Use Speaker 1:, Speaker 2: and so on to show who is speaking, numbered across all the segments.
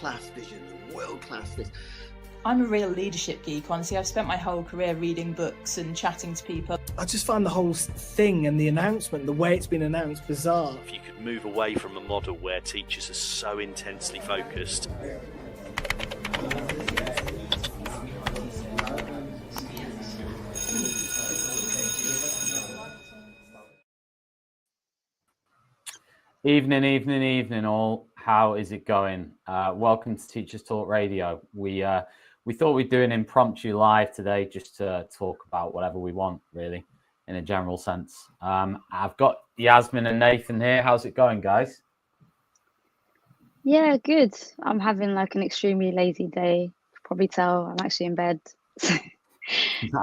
Speaker 1: world-class vision and world-class this.
Speaker 2: I'm a real leadership geek, honestly. I've spent my whole career reading books and chatting to people.
Speaker 3: I just find the whole thing and the announcement, the way it's been announced, bizarre.
Speaker 4: If you could move away from a model where teachers are so intensely focused.
Speaker 5: Evening all. How is it going? Welcome to Teachers Talk Radio. We thought we'd do an impromptu live today just to talk about whatever we want, really, in a general sense. I've got Yasmin and Nathan here. How's it going, guys?
Speaker 6: Yeah, good. I'm having like an extremely lazy day. Probably tell I'm actually in bed.
Speaker 5: Nice.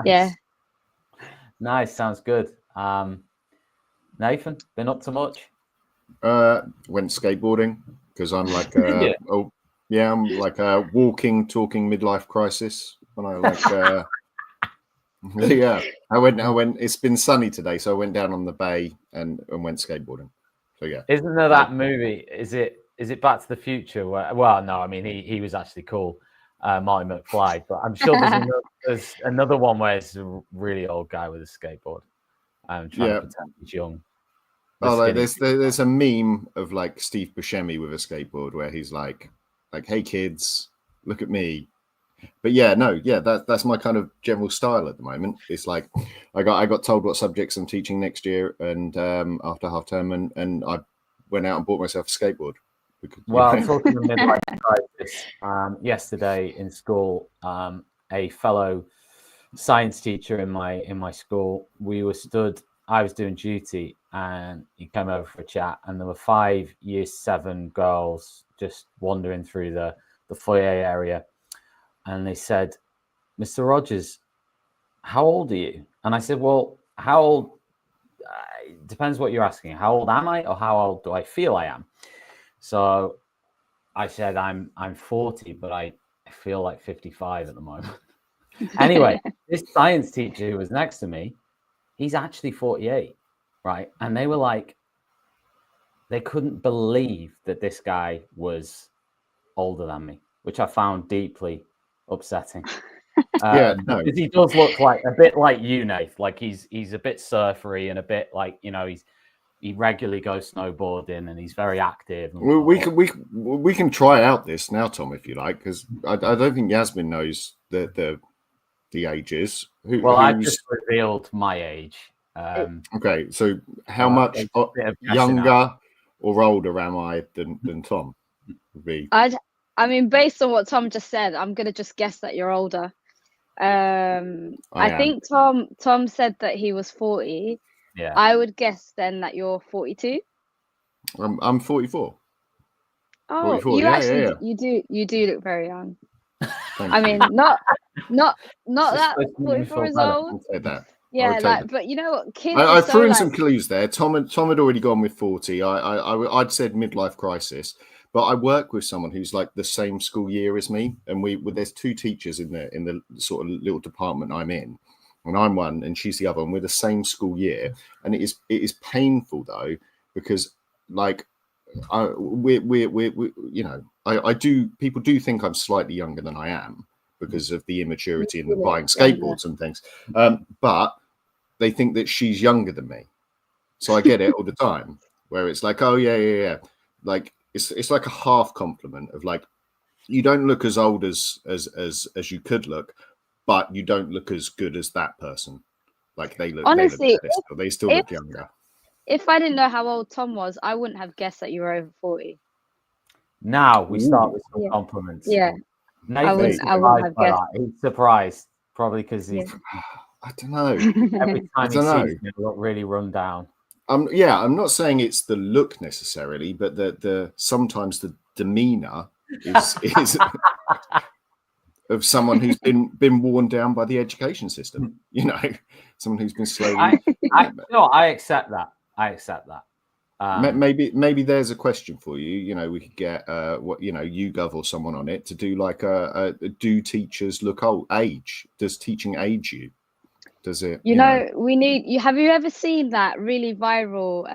Speaker 6: Yeah.
Speaker 5: Nice, sounds good. Nathan, been up to much?
Speaker 7: Went skateboarding because I'm like I'm like a walking, talking midlife crisis. When I like I went. It's been sunny today, so I went down on the bay and went skateboarding. So yeah.
Speaker 5: Isn't there that movie? Is it Back to the Future? Where, well, no, I mean he was actually cool, Marty McFly, but I'm sure there's another one where it's a really old guy with a skateboard. Trying to pretend he's young.
Speaker 7: There's a meme of like Steve Buscemi with a skateboard where he's like, hey kids, look at me. But that's my kind of general style at the moment. It's like I got told what subjects I'm teaching next year, and after half term, and I went out and bought myself a skateboard.
Speaker 5: Well, talking of midlife crisis, yesterday in school, a fellow science teacher in my school, I was doing duty, and he came over for a chat, and there were 5 year 7 girls just wandering through the foyer area, and they said, "Mr. Rogers, how old are you?" And I said, "Well, how old? Depends what you're asking. How old am I, or how old do I feel I am?" So I said, "I'm 40, but I feel like 55 at the moment." Anyway, this science teacher who was next to me, he's actually 48, right? And they were like, they couldn't believe that this guy was older than me, which I found deeply upsetting. Because he does look like a bit like you, Nath. Like he's a bit surfery and a bit like, he regularly goes snowboarding and he's very active.
Speaker 7: Well, we can try out this now, Tom, if you like, because I don't think Yasmin knows the ages.
Speaker 5: I've just revealed my age.
Speaker 7: Okay, so how much younger or older am I than Tom? Would be?
Speaker 6: I mean, based on what Tom just said, I'm gonna just guess that you're older. I think Tom said that he was 40.
Speaker 5: Yeah.
Speaker 6: I would guess then that you're 42.
Speaker 7: I'm 44.
Speaker 6: Oh,
Speaker 7: 44.
Speaker 6: You do look very young.
Speaker 7: I
Speaker 6: mean, not that 44 is old.
Speaker 7: That.
Speaker 6: Yeah, but you know what, kids.
Speaker 7: I threw in some clues there. Tom had already gone with 40. I'd said midlife crisis, but I work with someone who's like the same school year as me, and there's 2 teachers in the sort of little department I'm in, and I'm one, and she's the other, and we're the same school year, and it is painful though, because like people do think I'm slightly younger than I am because of the immaturity and the buying skateboards and things, but they think that she's younger than me, so I get it all the time where it's like, oh yeah, like it's like a half compliment of like, you don't look as old as you could look, but you don't look as good as that person. Like they look, honestly, they still look younger.
Speaker 6: If I didn't know how old Tom was, I wouldn't have guessed that you were over 40.
Speaker 5: Now we start with some compliments.
Speaker 6: Yeah.
Speaker 5: I wouldn't have guessed. He's surprised, probably because he's.
Speaker 7: I don't know.
Speaker 5: Every time he sees me, look really run down.
Speaker 7: I'm not saying it's the look necessarily, but the sometimes the demeanor is of someone who's been worn down by the education system. Someone who's been slowly.
Speaker 5: I accept that.
Speaker 7: Maybe there's a question for you. We could get YouGov or someone on it to do like do teachers look old? Age? Does teaching age you? Does it?
Speaker 6: We need you. Have you ever seen that really viral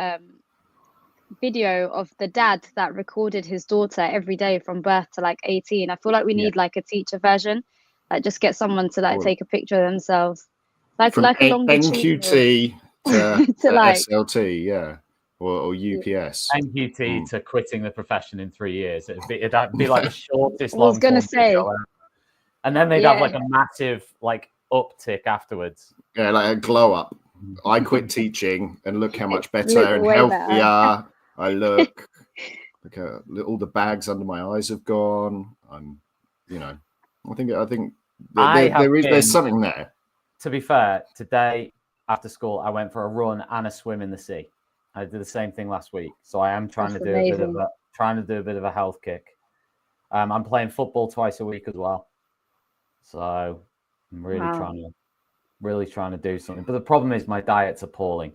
Speaker 6: video of the dad that recorded his daughter every day from birth to like 18. I feel like we need like a teacher version, like just get someone to like take a picture of themselves, like
Speaker 7: From
Speaker 6: a longitudinal
Speaker 7: NQT to,
Speaker 6: to like
Speaker 7: SLT, yeah, or UPS.
Speaker 5: NQT to quitting the profession in 3 years. It'd be like the shortest
Speaker 6: I was gonna
Speaker 5: long-form
Speaker 6: say.
Speaker 5: video ever. And then they'd have like a massive like uptick afterwards.
Speaker 7: Yeah, like a glow up. I quit teaching, and look how much better
Speaker 6: Look
Speaker 7: and
Speaker 6: way
Speaker 7: healthier I look. All the bags under my eyes have gone. I'm, I think there's something there.
Speaker 5: To be fair, today after school, I went for a run and a swim in the sea. I did the same thing last week, so I am trying to do a bit of a health kick. I'm playing football twice a week as well, so I'm really trying to do something. But the problem is my diet's appalling.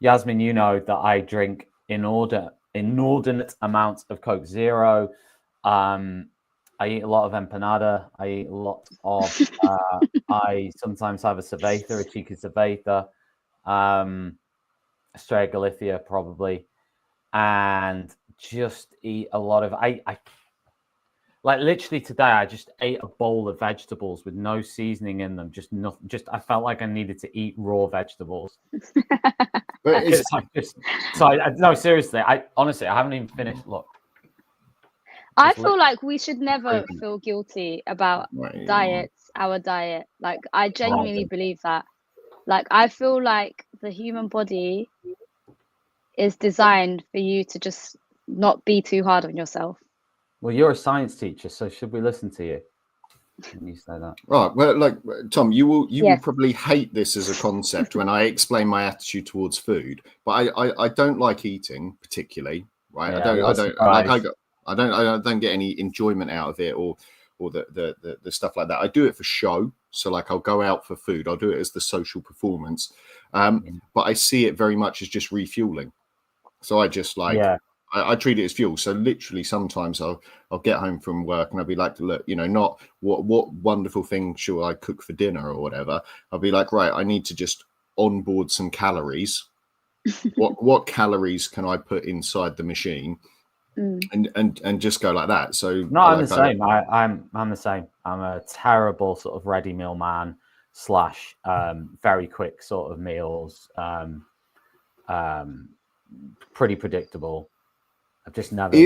Speaker 5: Yasmin, you know that I drink inordinate amounts of Coke Zero. I eat a lot of empanada. I eat a lot of. I sometimes have a cerveza, a cheeky cerveza, Estrella Galicia probably, and just eat a lot of. I like literally today. I just ate a bowl of vegetables with no seasoning in them. Just nothing. Just I felt like I needed to eat raw vegetables. No, seriously. I honestly, I haven't even finished. Look.
Speaker 6: I feel like we should never feel guilty about our diet. Like, I genuinely believe that. Like, I feel like the human body is designed for you to just not be too hard on yourself.
Speaker 5: Well, you're a science teacher, so should we listen to you when you say that?
Speaker 7: Right. Well, like Tom, you will probably hate this as a concept when I explain my attitude towards food, but I don't like eating particularly. Right.
Speaker 5: Yeah,
Speaker 7: I don't get any enjoyment out of it or the stuff like that. I do it for show. So like I'll go out for food. I'll do it as the social performance. But I see it very much as just refueling. So I just I treat it as fuel. So literally sometimes I'll get home from work and I'll be like, look, not what wonderful thing should I cook for dinner or whatever. I'll be like, right, I need to just onboard some calories. what calories can I put inside the machine? And just go like that. So
Speaker 5: no, I'm the same. I'm the same. I'm a terrible sort of ready meal man / very quick sort of meals. Pretty predictable. I've just never.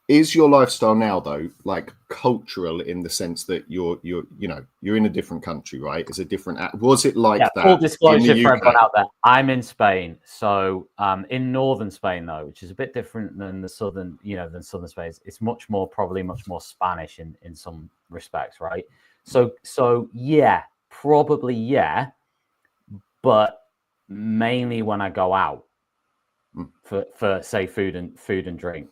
Speaker 7: Is your lifestyle now though like cultural in the sense that you're in a different country, right? It's a different. Was it like that?
Speaker 5: Full disclosure for everyone out there. I'm in Spain, so in northern Spain though, which is a bit different than the southern, than southern Spain. It's probably much more Spanish in some respects, right? So yeah, probably yeah, but mainly when I go out for say food and drink,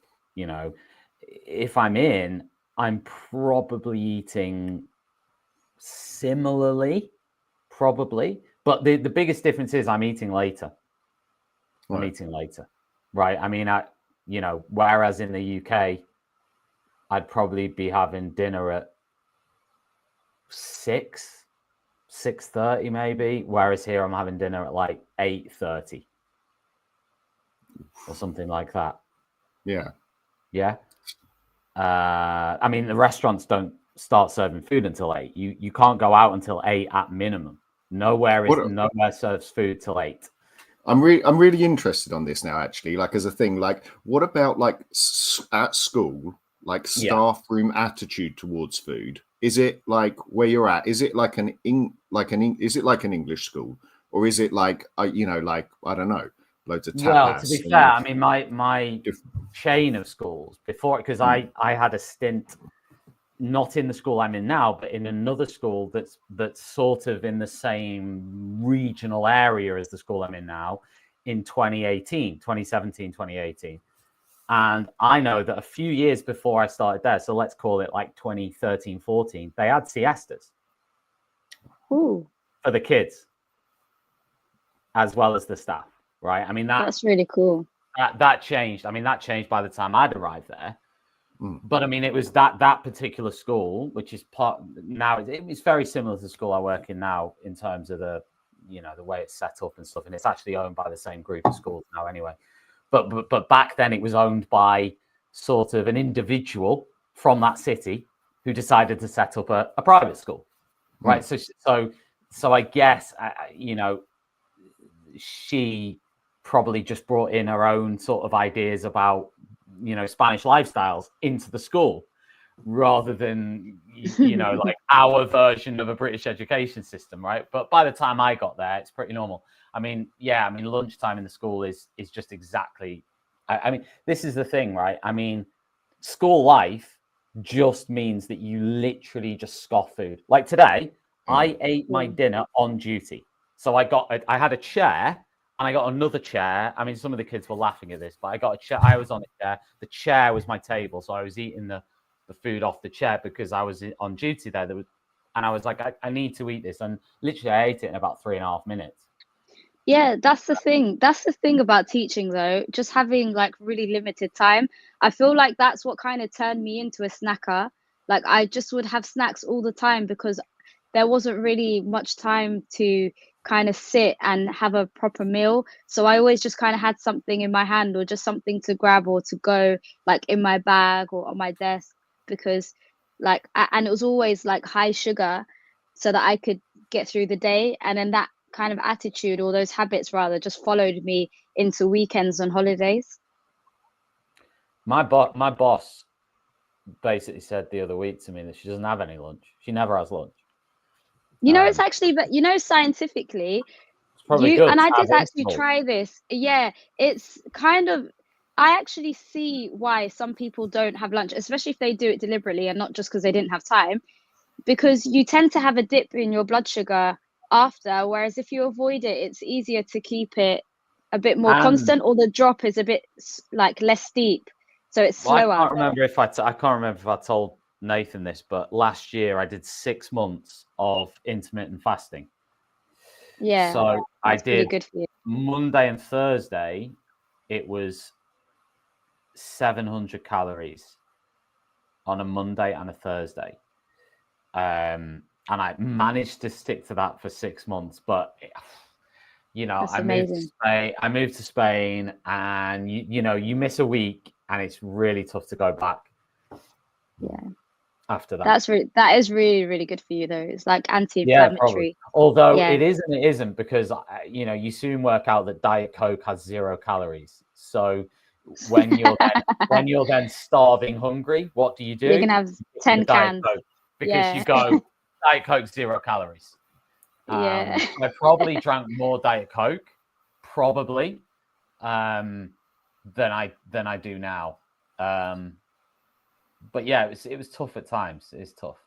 Speaker 5: if I'm in, I'm probably eating similarly, probably. But the biggest difference is I'm eating later. I'm eating later, right? I mean, whereas in the UK, I'd probably be having dinner at 6:30 maybe. Whereas here, I'm having dinner at like 8:30 or something like that.
Speaker 7: Yeah.
Speaker 5: Yeah. I mean, the restaurants don't start serving food until 8. You can't go out until 8 at minimum. Nowhere serves food till 8.
Speaker 7: I'm really interested on this now, actually. Like as a thing, like what about like at school, like staff room attitude towards food? Is it like where you're at? Is it like an English school, or is it like like I don't know, loads of tapas?
Speaker 5: Well, to be fair, I mean my chain of schools before, because I had a stint not in the school I'm in now, but in another school that's sort of in the same regional area as the school I'm in now in 2017, 2018. And I know that a few years before I started there, so let's call it like 2013, 14, they had siestas for the kids as well as the staff, right? I mean,
Speaker 6: that's really cool.
Speaker 5: That changed. I mean, that changed by the time I'd arrived there. But I mean, it was that particular school, which is it's very similar to the school I work in now in terms of the way it's set up and stuff. And it's actually owned by the same group of schools now anyway. but back then it was owned by sort of an individual from that city who decided to set up a private school, right? So I guess she probably just brought in her own sort of ideas about Spanish lifestyles into the school, rather than like our version of a British education system, right? But by the time I got there, it's pretty normal. I mean, lunchtime in the school is just exactly. I mean, this is the thing, right? I mean, school life just means that you literally just scoff food. Like today, I ate my dinner on duty. So I had a chair and I got another chair. I mean, some of the kids were laughing at this, but I got a chair. I was on a chair. The chair was my table. So I was eating the food off the chair because I was on duty there. And I was like, I need to eat this. And literally I ate it in about 3.5 minutes.
Speaker 6: Yeah, that's the thing. That's the thing about teaching, though. Just having like really limited time. I feel like that's what kind of turned me into a snacker. Like I just would have snacks all the time because there wasn't really much time to kind of sit and have a proper meal. So I always just kind of had something in my hand or just something to grab or to go like in my bag or on my desk, because like, and it was always like high sugar so that I could get through the day. And then that kind of attitude, or those habits rather, just followed me into weekends and holidays.
Speaker 5: My boss basically said the other week to me that she doesn't have any lunch. She never has lunch.
Speaker 6: It's actually, but scientifically,
Speaker 5: it's probably good.
Speaker 6: And I did actually try this. Yeah, it's kind of, I actually see why some people don't have lunch, especially if they do it deliberately and not just because they didn't have time, because you tend to have a dip in your blood sugar after, whereas if you avoid it, it's easier to keep it a bit more constant, or the drop is a bit like less steep, so it's slower.
Speaker 5: I can't remember if I told Nathan this, but last year I did 6 months of intermittent fasting.
Speaker 6: Yeah,
Speaker 5: so I did
Speaker 6: good for you.
Speaker 5: Monday and Thursday. It was 700 calories on a Monday and a Thursday. And I managed to stick to that for 6 months, but I moved to Spain, and you miss a week, and it's really tough to go back.
Speaker 6: Yeah.
Speaker 5: After that,
Speaker 6: that is really, really good for you, though. It's like anti-inflammatory.
Speaker 5: Yeah, although it is and it isn't, because you soon work out that Diet Coke has 0 calories. So when you're then starving hungry, what do? You're
Speaker 6: gonna have 10 cans
Speaker 5: because you go. Diet Coke 0 calories. I probably drank more Diet Coke, than I do now. But yeah, it was tough at times. It's tough.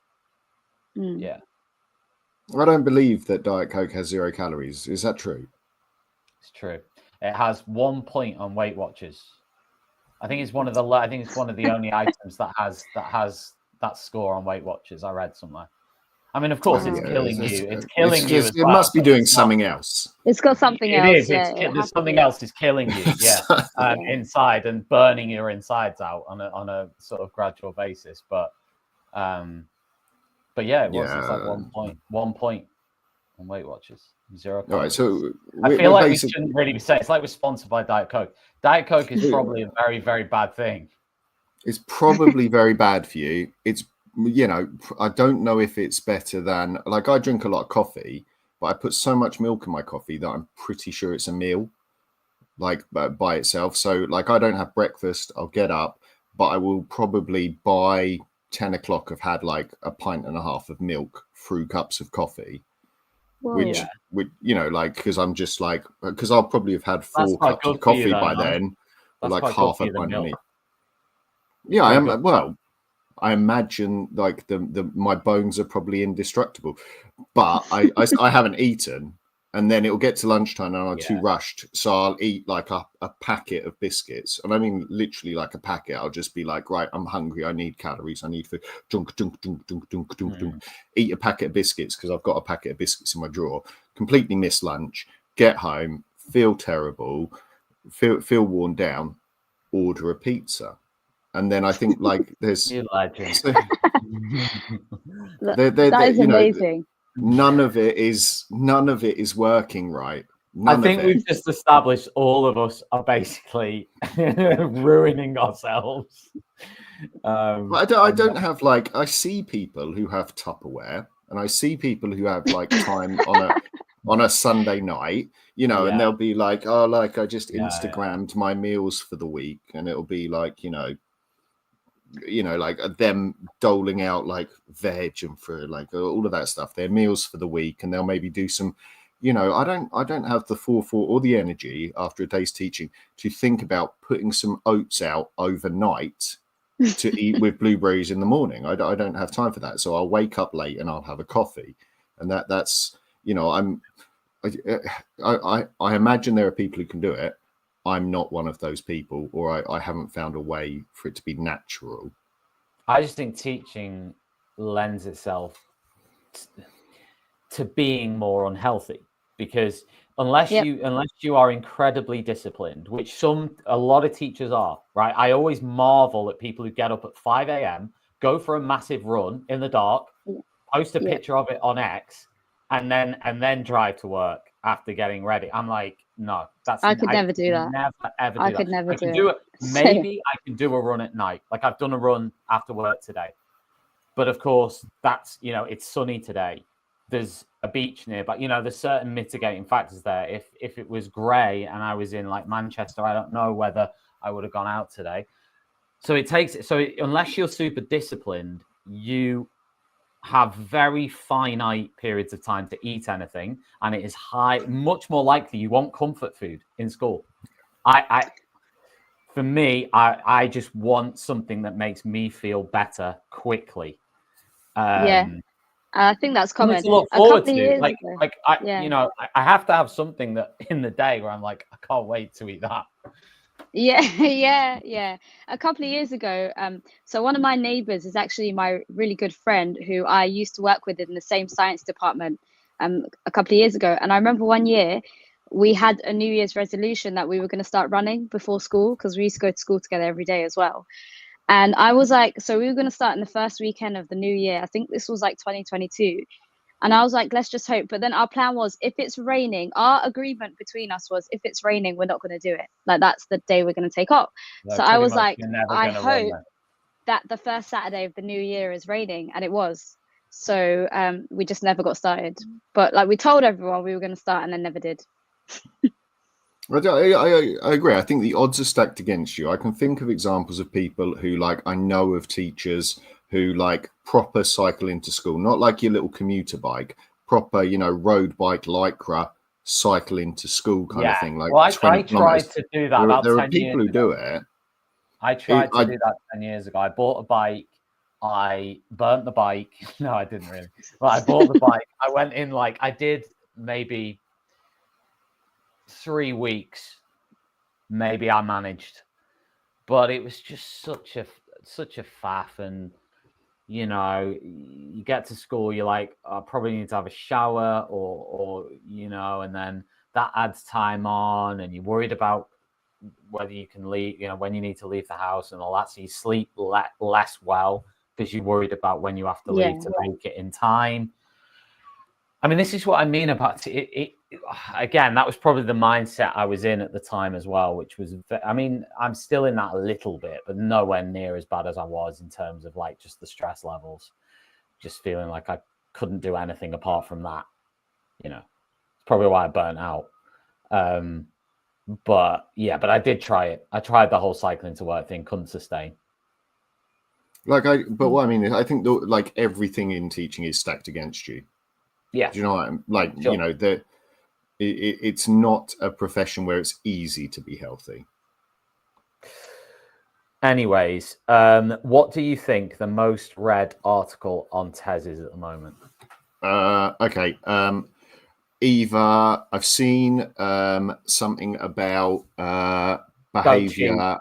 Speaker 5: Yeah.
Speaker 7: I don't believe that Diet Coke has 0 calories. Is that true?
Speaker 5: It's true. It has 1 point on Weight Watchers. I think it's one of the only items that has that score on Weight Watchers. I read somewhere. I mean, of course, it's killing you. It's killing you.
Speaker 7: It must be doing something else.
Speaker 6: It's got something else.
Speaker 5: It is. There's something else is killing you. Yeah, inside and burning your insides out on a sort of gradual basis. But yeah, it was. It's like 1 point on Weight Watchers. 0 calories.
Speaker 7: All right, so
Speaker 5: I feel like we shouldn't really be saying it's like we're sponsored by Diet Coke. Diet Coke is probably a very, very bad thing.
Speaker 7: It's probably very bad for you. It's I don't know if it's better than, like, I drink a lot of coffee, but I put so much milk in my coffee that I'm pretty sure it's a meal, like by itself. So like, I don't have breakfast. I'll get up, but I will probably by 10 o'clock have had like a pint and a half of milk through cups of coffee. Whoa. Which like, because I'm just like, because I'll probably have had 4 cups of coffee by then, like half a pint of milk. Yeah, I am. Well, I imagine like my bones are probably indestructible, but I haven't eaten, and then it'll get to lunchtime and I'm too rushed, so I'll eat like a packet of biscuits, and I mean literally like a packet. I'll just be like, right, I'm hungry, I need calories, I need food. Dunk, dunk, dunk, dunk, dunk, dunk, dunk. Eat a packet of biscuits because I've got a packet of biscuits in my drawer. Completely miss lunch. Get home, feel terrible, feel worn down. Order a pizza. And then I think like there's
Speaker 6: that is amazing.
Speaker 7: None of it is working right. None
Speaker 5: I think
Speaker 7: of it.
Speaker 5: we've just established all of us are basically ruining ourselves.
Speaker 7: But I don't have like, I see people who have Tupperware, and I see people who have like time on a Sunday night, you know, and they'll be like, oh, like I just Instagrammed my meals for the week, and it'll be like, you know, like them doling out like veg and for like all of that stuff, their meals for the week, and they'll maybe do some, you know, I don't have the forethought or the energy after a day's teaching to think about putting some oats out overnight to eat with blueberries in the morning. I don't have time for that, so I'll wake up late and I'll have a coffee, and that's, you know, I imagine there are people who can do it. I'm not one of those people, or I haven't found a way for it to be natural.
Speaker 5: I just think teaching lends itself to being more unhealthy, because unless you are incredibly disciplined, which a lot of teachers are, right? I always marvel at people who get up at 5 a.m., go for a massive run in the dark, post a picture of it on X, and then drive to work after getting ready. I'm like, no,
Speaker 6: I could never do that.
Speaker 5: Never ever do
Speaker 6: I
Speaker 5: that.
Speaker 6: could never
Speaker 5: do it. Maybe I can do a run at night. Like I've done a run after work today, but of course that's, you know, it's sunny today. There's a beach nearby. You know, there's certain mitigating factors there. If it was grey and I was in like Manchester, I don't know whether I would have gone out today. So unless you're super disciplined, you have very finite periods of time to eat anything, and it is much more likely you want comfort food in school. For me, I just want something that makes me feel better quickly.
Speaker 6: I think that's common.
Speaker 5: To look forward to, you know, I have to have something that in the day where I'm like, I can't wait to eat that.
Speaker 6: Yeah. A couple of years ago, so one of my neighbors is actually my really good friend who I used to work with in the same science department a couple of years ago. And I remember one year we had a New Year's resolution that we were going to start running before school, because we used to go to school together every day as well. And I was like, so we were going to start in the first weekend of the new year. I think this was like 2022. And I was like, let's just hope. But then our plan was, if it's raining, our agreement between us was, if it's raining, we're not going to do it. Like, that's the day we're going to take off. So I was like, I hope that the first Saturday of the new year is raining. And it was. So we just never got started. But like, we told everyone we were going to start and then never did.
Speaker 7: I agree. I think the odds are stacked against you. I can think of examples of people who, like, I know of teachers who like proper cycle into school, not like your little commuter bike, proper, you know, road bike, lycra, cycle into school kind of thing. Like,
Speaker 5: well, I tried to do that.
Speaker 7: There are people who do it.
Speaker 5: I tried to do that 10 years ago. I bought a bike. I burnt the bike. No, I didn't really. But I bought the bike. I went in, like, I did maybe 3 weeks. Maybe I managed. But it was just such a faff. And, you know, you get to school, you're like, I probably need to have a shower or you know, and then that adds time on, and you're worried about whether you can leave, you know, when you need to leave the house and all that. So you sleep less well because you're worried about when you have to leave to make it in time. I mean, this is what I mean about it. Again, that was probably the mindset I was in at the time as well, which was, I mean, I'm still in that a little bit, but nowhere near as bad as I was in terms of like just the stress levels, just feeling like I couldn't do anything apart from that. You know, it's probably why I burnt out. But I did try it. I tried the whole cycling to work thing, couldn't sustain.
Speaker 7: But what I mean, I think like everything in teaching is stacked against you.
Speaker 5: Yeah.
Speaker 7: Do you know what I'm like?
Speaker 5: Sure.
Speaker 7: You know, that it's not a profession where it's easy to be healthy.
Speaker 5: Anyways, what do you think the most read article on TES is at the moment?
Speaker 7: Okay. Either I've seen something about behavior. No,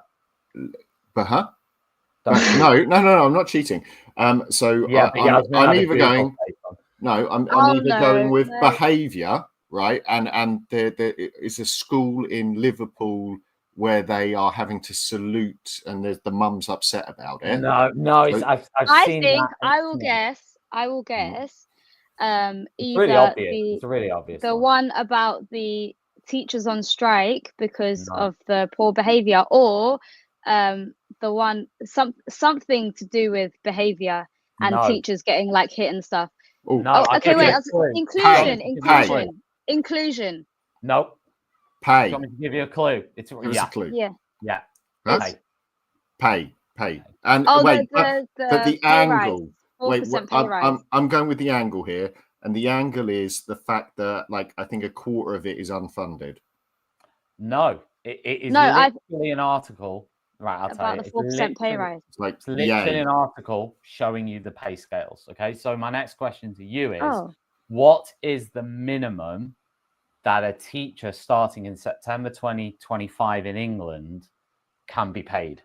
Speaker 7: I'm not cheating. I'm either going. No, I'm either going with behavior, right? And there is a school in Liverpool where they are having to salute, and there's the mum's upset about it.
Speaker 5: No,
Speaker 7: so,
Speaker 5: I've seen
Speaker 6: think
Speaker 5: that.
Speaker 6: I will guess.
Speaker 5: It's
Speaker 6: Either
Speaker 5: really obvious. It's really obvious.
Speaker 6: The one about the teachers on strike because
Speaker 5: No.
Speaker 6: of the poor behavior, or something to do with behavior and
Speaker 5: No.
Speaker 6: teachers getting like hit and stuff.
Speaker 7: Oh,
Speaker 5: No.
Speaker 6: Oh,
Speaker 5: I'll
Speaker 6: okay,
Speaker 5: give you
Speaker 6: wait.
Speaker 5: a clue.
Speaker 6: Inclusion,
Speaker 5: Give me a clue.
Speaker 6: inclusion.
Speaker 5: Nope.
Speaker 7: pay.
Speaker 5: Do you want me to give you a clue? It's
Speaker 7: Give us a clue.
Speaker 6: Yeah.
Speaker 5: Yeah.
Speaker 7: That's
Speaker 5: Pay.
Speaker 7: pay. And
Speaker 6: Oh,
Speaker 7: wait,
Speaker 6: the
Speaker 7: but the
Speaker 6: pay rise,
Speaker 7: angle. Wait,
Speaker 6: 4% pay rise.
Speaker 7: I'm going with the angle here, and the angle is the fact that, like, I think a quarter of it is unfunded.
Speaker 5: No. It is
Speaker 6: No,
Speaker 5: literally an article. Right, I'll tell
Speaker 6: about
Speaker 5: you.
Speaker 6: the
Speaker 5: It's
Speaker 6: 4% pay rise.
Speaker 7: It's like,
Speaker 5: It's literally
Speaker 7: yay.
Speaker 5: an article showing you the pay scales. Okay, so my next question to you is,
Speaker 6: Oh,
Speaker 5: what is the minimum that a teacher starting in September 2025 in England can be paid?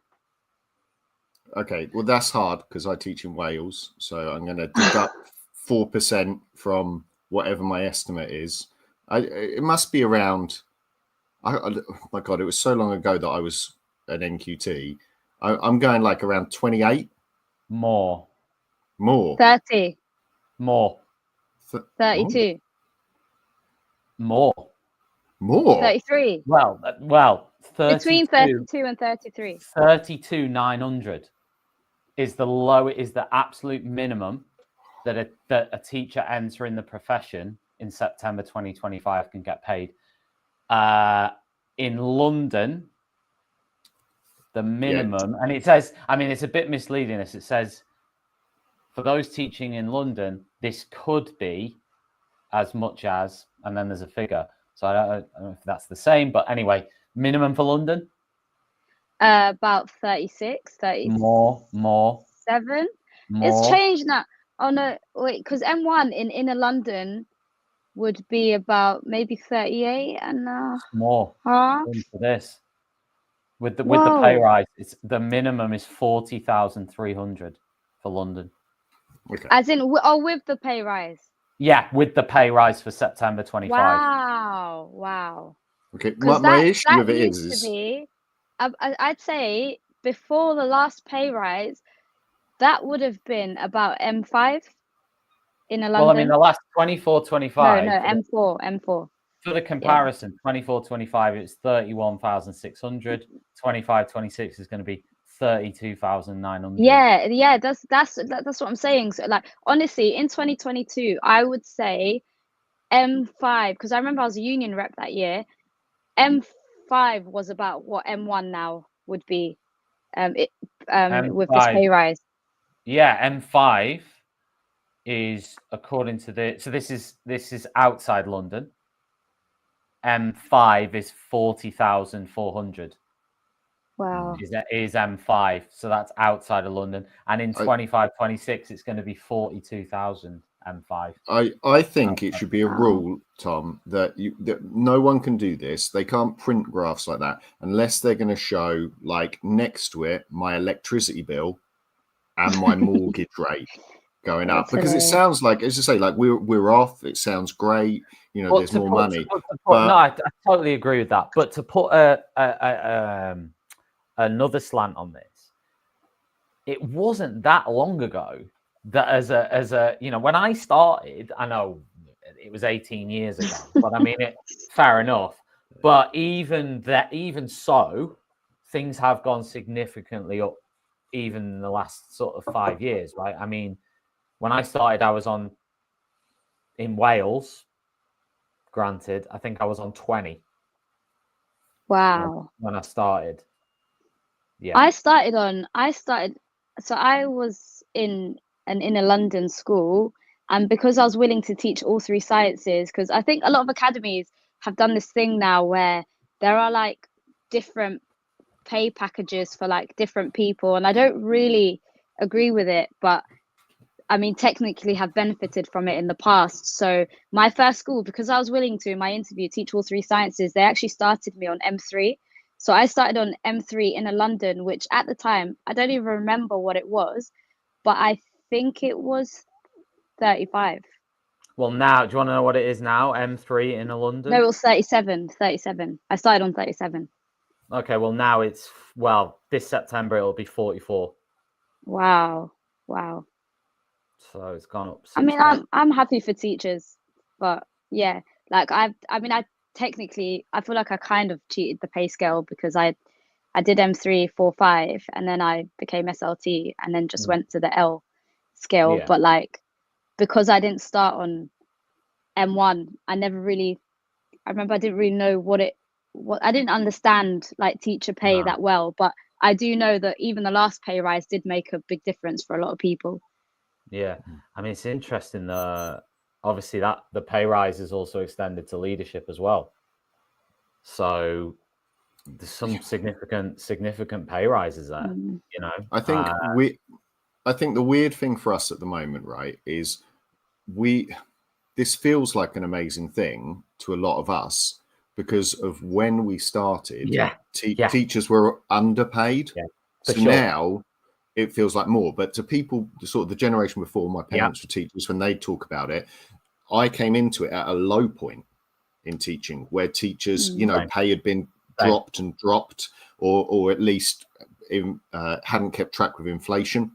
Speaker 7: Okay, well, that's hard because I teach in Wales, so I'm going to deduct 4% from whatever my estimate is. It must be around. Oh my God, it was so long ago that I was an NQT. I'm going like around 28.
Speaker 5: More.
Speaker 6: 30,
Speaker 5: More.
Speaker 6: 32,
Speaker 5: More.
Speaker 6: 33.
Speaker 5: Well, 32,
Speaker 6: Between 32 and 33.
Speaker 5: 32,900 is the absolute minimum that a teacher entering the profession in September 2025 can get paid. In London, the minimum, and it says, I mean, it's a bit misleading. It says for those teaching in London, this could be as much as, and then there's a figure. So I don't know if that's the same, but anyway, minimum for London?
Speaker 6: About 36, 37.
Speaker 5: More.
Speaker 6: It's changed now. Oh no, wait, because M1 in inner London would be about maybe 38 and
Speaker 5: More
Speaker 6: half.
Speaker 5: for this. With the
Speaker 6: Whoa.
Speaker 5: pay rise, the minimum is 40,300 for London.
Speaker 7: Okay.
Speaker 6: As in, with the pay rise.
Speaker 5: Yeah, with the pay rise for September 25.
Speaker 6: Wow.
Speaker 7: Okay.
Speaker 6: Because
Speaker 7: My issue
Speaker 6: that
Speaker 7: with it
Speaker 6: used
Speaker 7: is
Speaker 6: to be, I'd say before the last pay rise, that would have been about M5 in London.
Speaker 5: Well, I mean, the last 24, 25.
Speaker 6: No, M4.
Speaker 5: For the comparison, 24, 25, it's 31,600. 25, 26 is going to be 32,900.
Speaker 6: Yeah, that's what I'm saying. So, like, honestly, in 2022, I would say M5, because I remember I was a union rep that year. M5 was about what M1 now would be, with this pay rise.
Speaker 5: Yeah, M5 is according to so this is outside London. M5 is 40,400.
Speaker 6: Wow.
Speaker 5: Is M5, so that's outside of London. And in 25, 26, it's going to be 42,000 M5.
Speaker 7: I think it should be a rule, Tom, that no one can do this. They can't print graphs like that unless they're going to show, like, next to it, my electricity bill and my mortgage rate going up. Because it sounds like, as I say, like we're off. It sounds great. You know, there's more money.
Speaker 5: No, I totally agree with that. But to put another slant on this, it wasn't that long ago that as a when I started, I know it was 18 years ago, but I mean, fair enough. But even so, things have gone significantly up even in the last sort of 5 years, right? I mean, when I started, I was in Wales. Granted, I think I was on 20.
Speaker 6: Wow.
Speaker 5: When I started. Yeah.
Speaker 6: I started, so I was in an inner London school, and because I was willing to teach all three sciences, because I think a lot of academies have done this thing now where there are like different pay packages for like different people, and I don't really agree with it, but I mean, technically have benefited from it in the past. So my first school, because I was willing to, in my interview, teach all three sciences, they actually started me on M3. So I started on M3 in London, which at the time, I don't even remember what it was, but I think it was 35.
Speaker 5: Well, now, do you want to know what it is now? M3 in London?
Speaker 6: No, it was 37. I started on 37.
Speaker 5: Okay, well, now this September, it'll be 44.
Speaker 6: Wow.
Speaker 5: So it's gone up.
Speaker 6: I mean, I'm happy for teachers, but yeah, like I technically, I feel like I kind of cheated the pay scale because I did M3, 4, 5, and then I became SLT and then just went to the L scale.
Speaker 5: Yeah.
Speaker 6: But like, because I didn't start on M1, I remember I didn't really know what I didn't understand like teacher pay that well, but I do know that even the last pay rise did make a big difference for a lot of people.
Speaker 5: Yeah, I mean, it's interesting. Obviously, that the pay rise is also extended to leadership as well. So there's some significant pay rises there. You know,
Speaker 7: I think the weird thing for us at the moment, right, is this feels like an amazing thing to a lot of us because of when we started. Teachers were underpaid. So now it feels like more. But to people, sort of the generation before, my parents were teachers, when they talk about it, I came into it at a low point in teaching where teachers, pay had been dropped or at least hadn't kept track with inflation.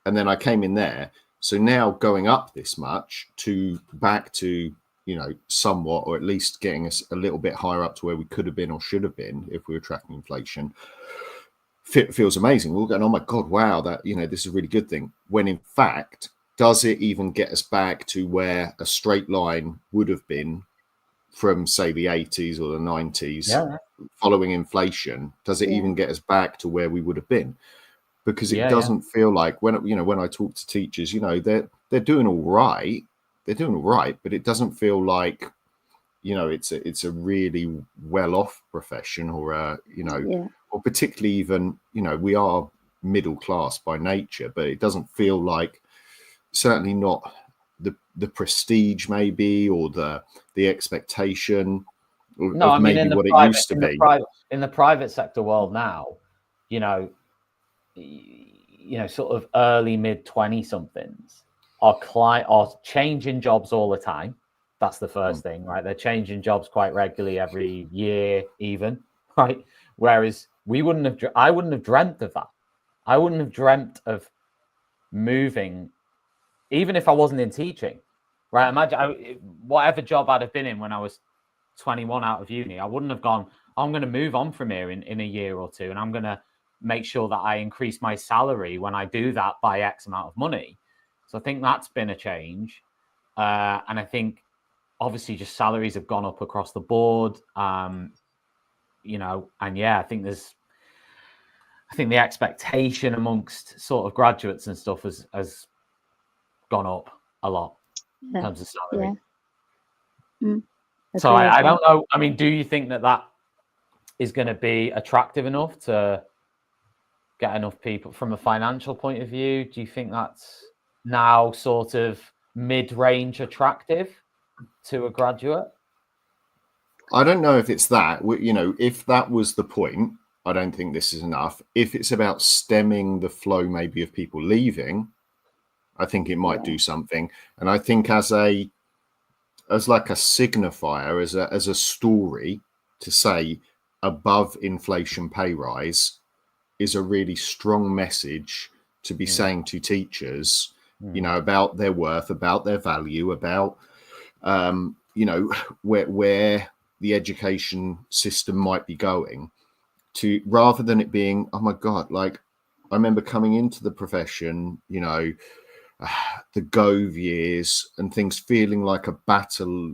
Speaker 7: And then I came in there. So now going up this much back to, somewhat, or at least getting us a little bit higher up to where we could have been or should have been if we were tracking inflation, feels amazing. We're all going, oh my God, wow, that, this is a really good thing. When in fact, does it even get us back to where a straight line would have been from, say, the 80s or the 90s following inflation? Does it even get us back to where we would have been? Because it doesn't feel like when I talk to teachers, they're doing all right. They're doing all right, but it doesn't feel like, it's a really well-off profession or or particularly even, we are middle class by nature, but it doesn't feel like, certainly not the prestige maybe, or the expectation of maybe what it used to be.
Speaker 5: In the private sector world now, sort of early mid 20 somethings are changing jobs all the time. That's the first thing, right? They're changing jobs quite regularly, every year even, right? Whereas I wouldn't have dreamt of that. I wouldn't have dreamt of moving, even if I wasn't in teaching, right? Imagine whatever job I'd have been in when I was 21 out of uni, I wouldn't have gone, I'm going to move on from here in a year or two, and I'm going to make sure that I increase my salary when I do that by X amount of money. So I think that's been a change. And I think obviously just salaries have gone up across the board. And I think the expectation amongst sort of graduates and stuff has gone up a lot in terms of salary. So I don't know. I mean, do you think that is going to be attractive enough to get enough people from a financial point of view? Do you think that's now sort of mid-range attractive to a graduate?
Speaker 7: I don't know if it's that. If that was the point, I don't think this is enough. If it's about stemming the flow maybe of people leaving, I think it might do something. And I think as like a signifier, as a story to say above inflation pay rise is a really strong message to be saying to teachers, about their worth, about their value, about, where the education system might be going, to rather than it being, oh my God, like I remember coming into the profession, the Gove years and things feeling like a battle,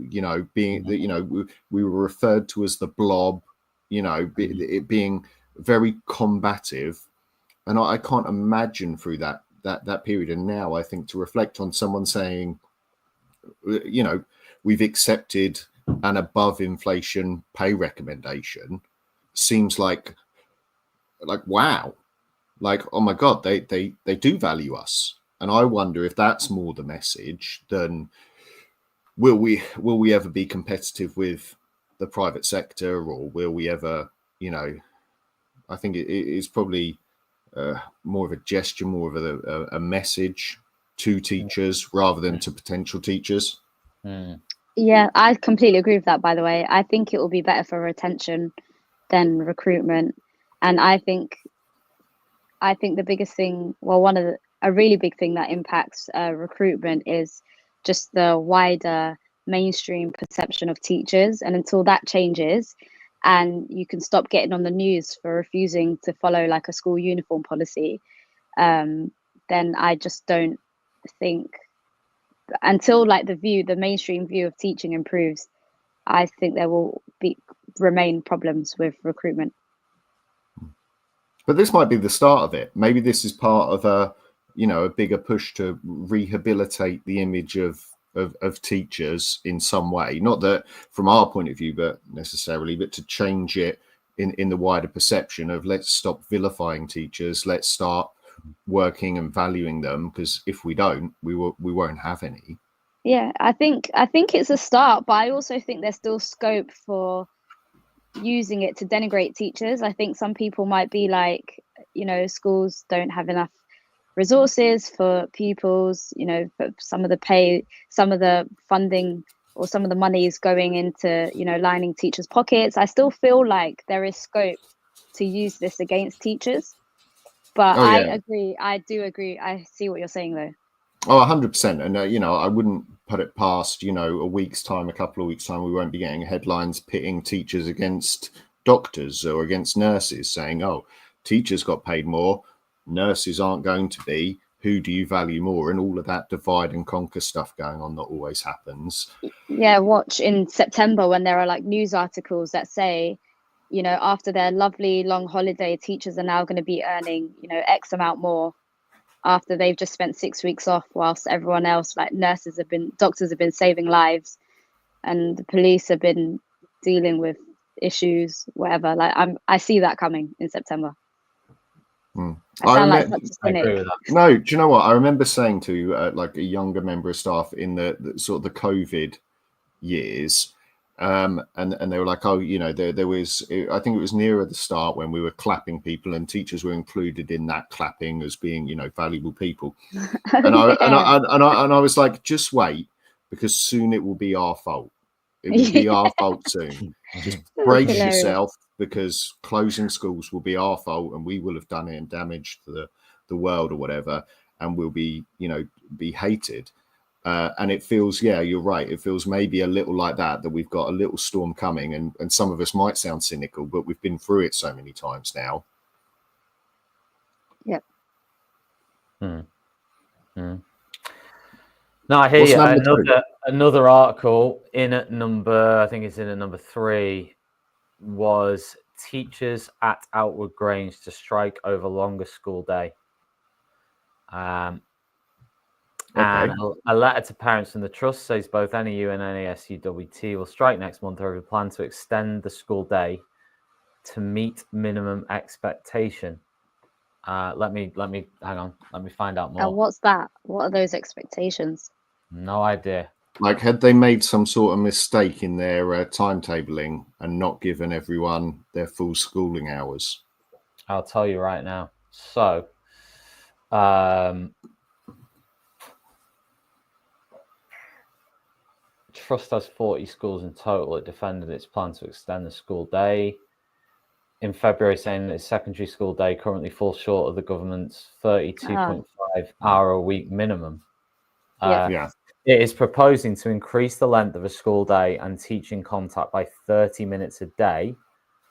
Speaker 7: being that, we were referred to as the blob, it being very combative. And I can't imagine through that period. And now I think to reflect on someone saying, we've accepted an above inflation pay recommendation seems like wow, like, oh my God, they do value us. And I wonder if that's more the message than will we ever be competitive with the private sector, or will we ever, I think it is probably more of a gesture, more of a message to teachers rather than to potential teachers.
Speaker 6: Yeah, I completely agree with that, by the way. I think it will be better for retention than recruitment. And I think the biggest thing, a really big thing that impacts recruitment is just the wider mainstream perception of teachers. And until that changes, and you can stop getting on the news for refusing to follow like a school uniform policy, then I just don't think, until like the mainstream view of teaching improves, I think there will remain problems with recruitment.
Speaker 7: But this might be the start of it. Maybe this is part of a bigger push to rehabilitate the image of teachers in some way. Not that from our point of view, but to change it in the wider perception of, let's stop vilifying teachers. Let's start working and valuing them, because if we don't, we won't have any.
Speaker 6: Yeah, I think it's a start, but I also think there's still scope for using it to denigrate teachers. I think some people might be like, schools don't have enough resources for pupils, for some of the funding or some of the money is going into, lining teachers' pockets. I still feel like there is scope to use this against teachers. But I agree. I do agree. I see what you're saying, though.
Speaker 7: Oh, 100%. And, I wouldn't put it past, a couple of weeks' time, we won't be getting headlines pitting teachers against doctors or against nurses, saying, oh, teachers got paid more, nurses aren't going to be. Who do you value more? And all of that divide and conquer stuff going on that always happens.
Speaker 6: Yeah, watch in September when there are like news articles that say, after their lovely long holiday, teachers are now going to be earning, X amount more after they've just spent 6 weeks off, whilst everyone else, like doctors have been saving lives, and the police have been dealing with issues, whatever. Like I see that coming in September. I sound like such a cynic.
Speaker 7: No, do you know what? I remember saying to like a younger member of staff in the sort of the COVID years, and they were like, oh, there was, I think it was nearer the start when we were clapping people, and teachers were included in that clapping as being, valuable people. And I was like, just wait, because soon it will be our fault. It will be our fault soon. Just brace yourself, because closing schools will be our fault, and we will have done it and damaged the world or whatever, and we'll be, be hated. And it feels, you're right. It feels maybe a little like that we've got a little storm coming, and some of us might sound cynical, but we've been through it so many times now.
Speaker 6: Yep.
Speaker 5: No, I hear you. Another article in at number, I think it's in at number 3, was teachers at Outward Grange to strike over longer school day. And a letter to parents from the trust says both NEU and NASUWT will strike next month over a plan to extend the school day to meet minimum expectation. Let me hang on. Let me find out more.
Speaker 6: And what's that? What are those expectations?
Speaker 5: No idea.
Speaker 7: Like, had they made some sort of mistake in their timetabling and not given everyone their full schooling hours?
Speaker 5: I'll tell you right now. So, Trust has 40 schools in total. It defended its plan to extend the school day in February, saying that its secondary school day currently falls short of the government's 32.5 hour a week minimum. It is proposing to increase the length of a school day and teaching contact by 30 minutes a day,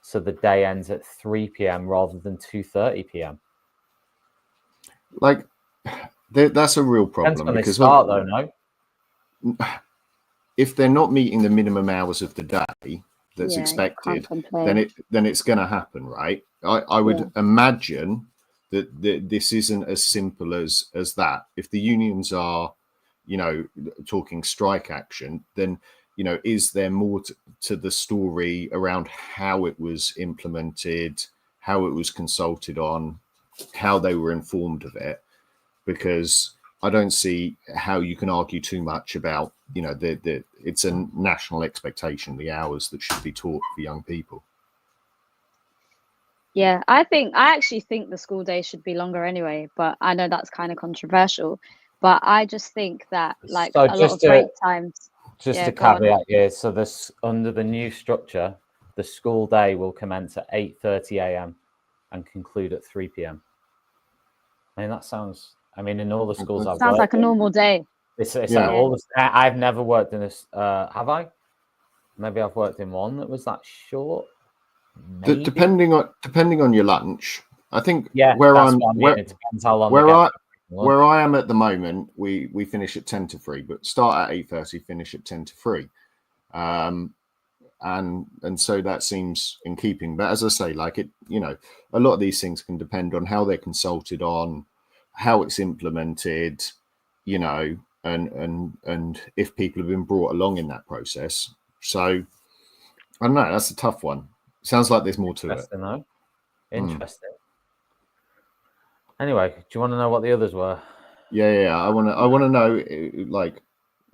Speaker 5: so the day ends at 3 p.m. rather than 2:30 p.m.
Speaker 7: Like, that's a real problem.
Speaker 5: Depends when they start, though, no?
Speaker 7: If they're not meeting the minimum hours of the day that's expected, then it's going to happen, right? I would imagine that this isn't as simple as that. If the unions are, talking strike action, then, is there more to the story around how it was implemented, how it was consulted on, how they were informed of it? Because I don't see how you can argue too much about, it's a national expectation, the hours that should be taught for young people.
Speaker 6: Yeah, I actually think the school day should be longer anyway, but I know that's kind of controversial. But I just think that, like, a lot of break times.
Speaker 5: Just a caveat here. So under the new structure, the school day will commence at 8:30 a.m. and conclude at 3 p.m. I mean, that sounds. I mean, in all the schools I've worked
Speaker 6: sounds like a normal day.
Speaker 5: It's
Speaker 7: Yeah.
Speaker 5: like all this. I've never worked in this. Have I? Maybe I've worked in one that was that short. Maybe.
Speaker 7: Depending on your lunch, I think.
Speaker 5: Yeah,
Speaker 7: where
Speaker 5: that's
Speaker 7: I'm
Speaker 5: what I mean.
Speaker 7: where
Speaker 5: It depends how long.
Speaker 7: where I am at the moment, we finish at 10 to 3, but start at 8:30, finish at 10 to 3. And so that seems in keeping. But as I say, like it, a lot of these things can depend on how they're consulted on, how it's implemented, and if people have been brought along in that process. So I don't know. That's a tough one. Sounds like there's more to it.
Speaker 5: Though. Interesting. Anyway, do you want to know what the others were?
Speaker 7: Yeah. I want to know, like,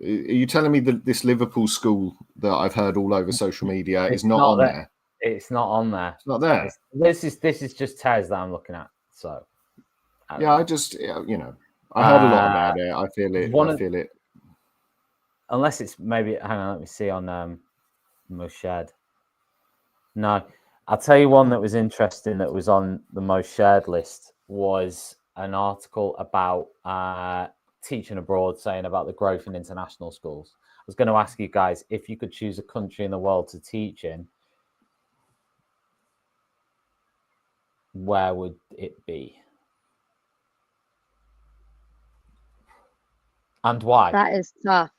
Speaker 7: are you telling me that this Liverpool school that I've heard all over social media is not on there?
Speaker 5: It's not on there.
Speaker 7: It's not there.
Speaker 5: This is just Tez that I'm looking at. So
Speaker 7: yeah, I just I heard a lot about it. I feel it.
Speaker 5: Unless it's maybe, hang on, let me see on most shared. No, I'll tell you one that was interesting that was on the most shared list was an article about teaching abroad, saying about the growth in international schools. I was going to ask you guys, if you could choose a country in the world to teach in, where would it be? And why?
Speaker 6: That is tough.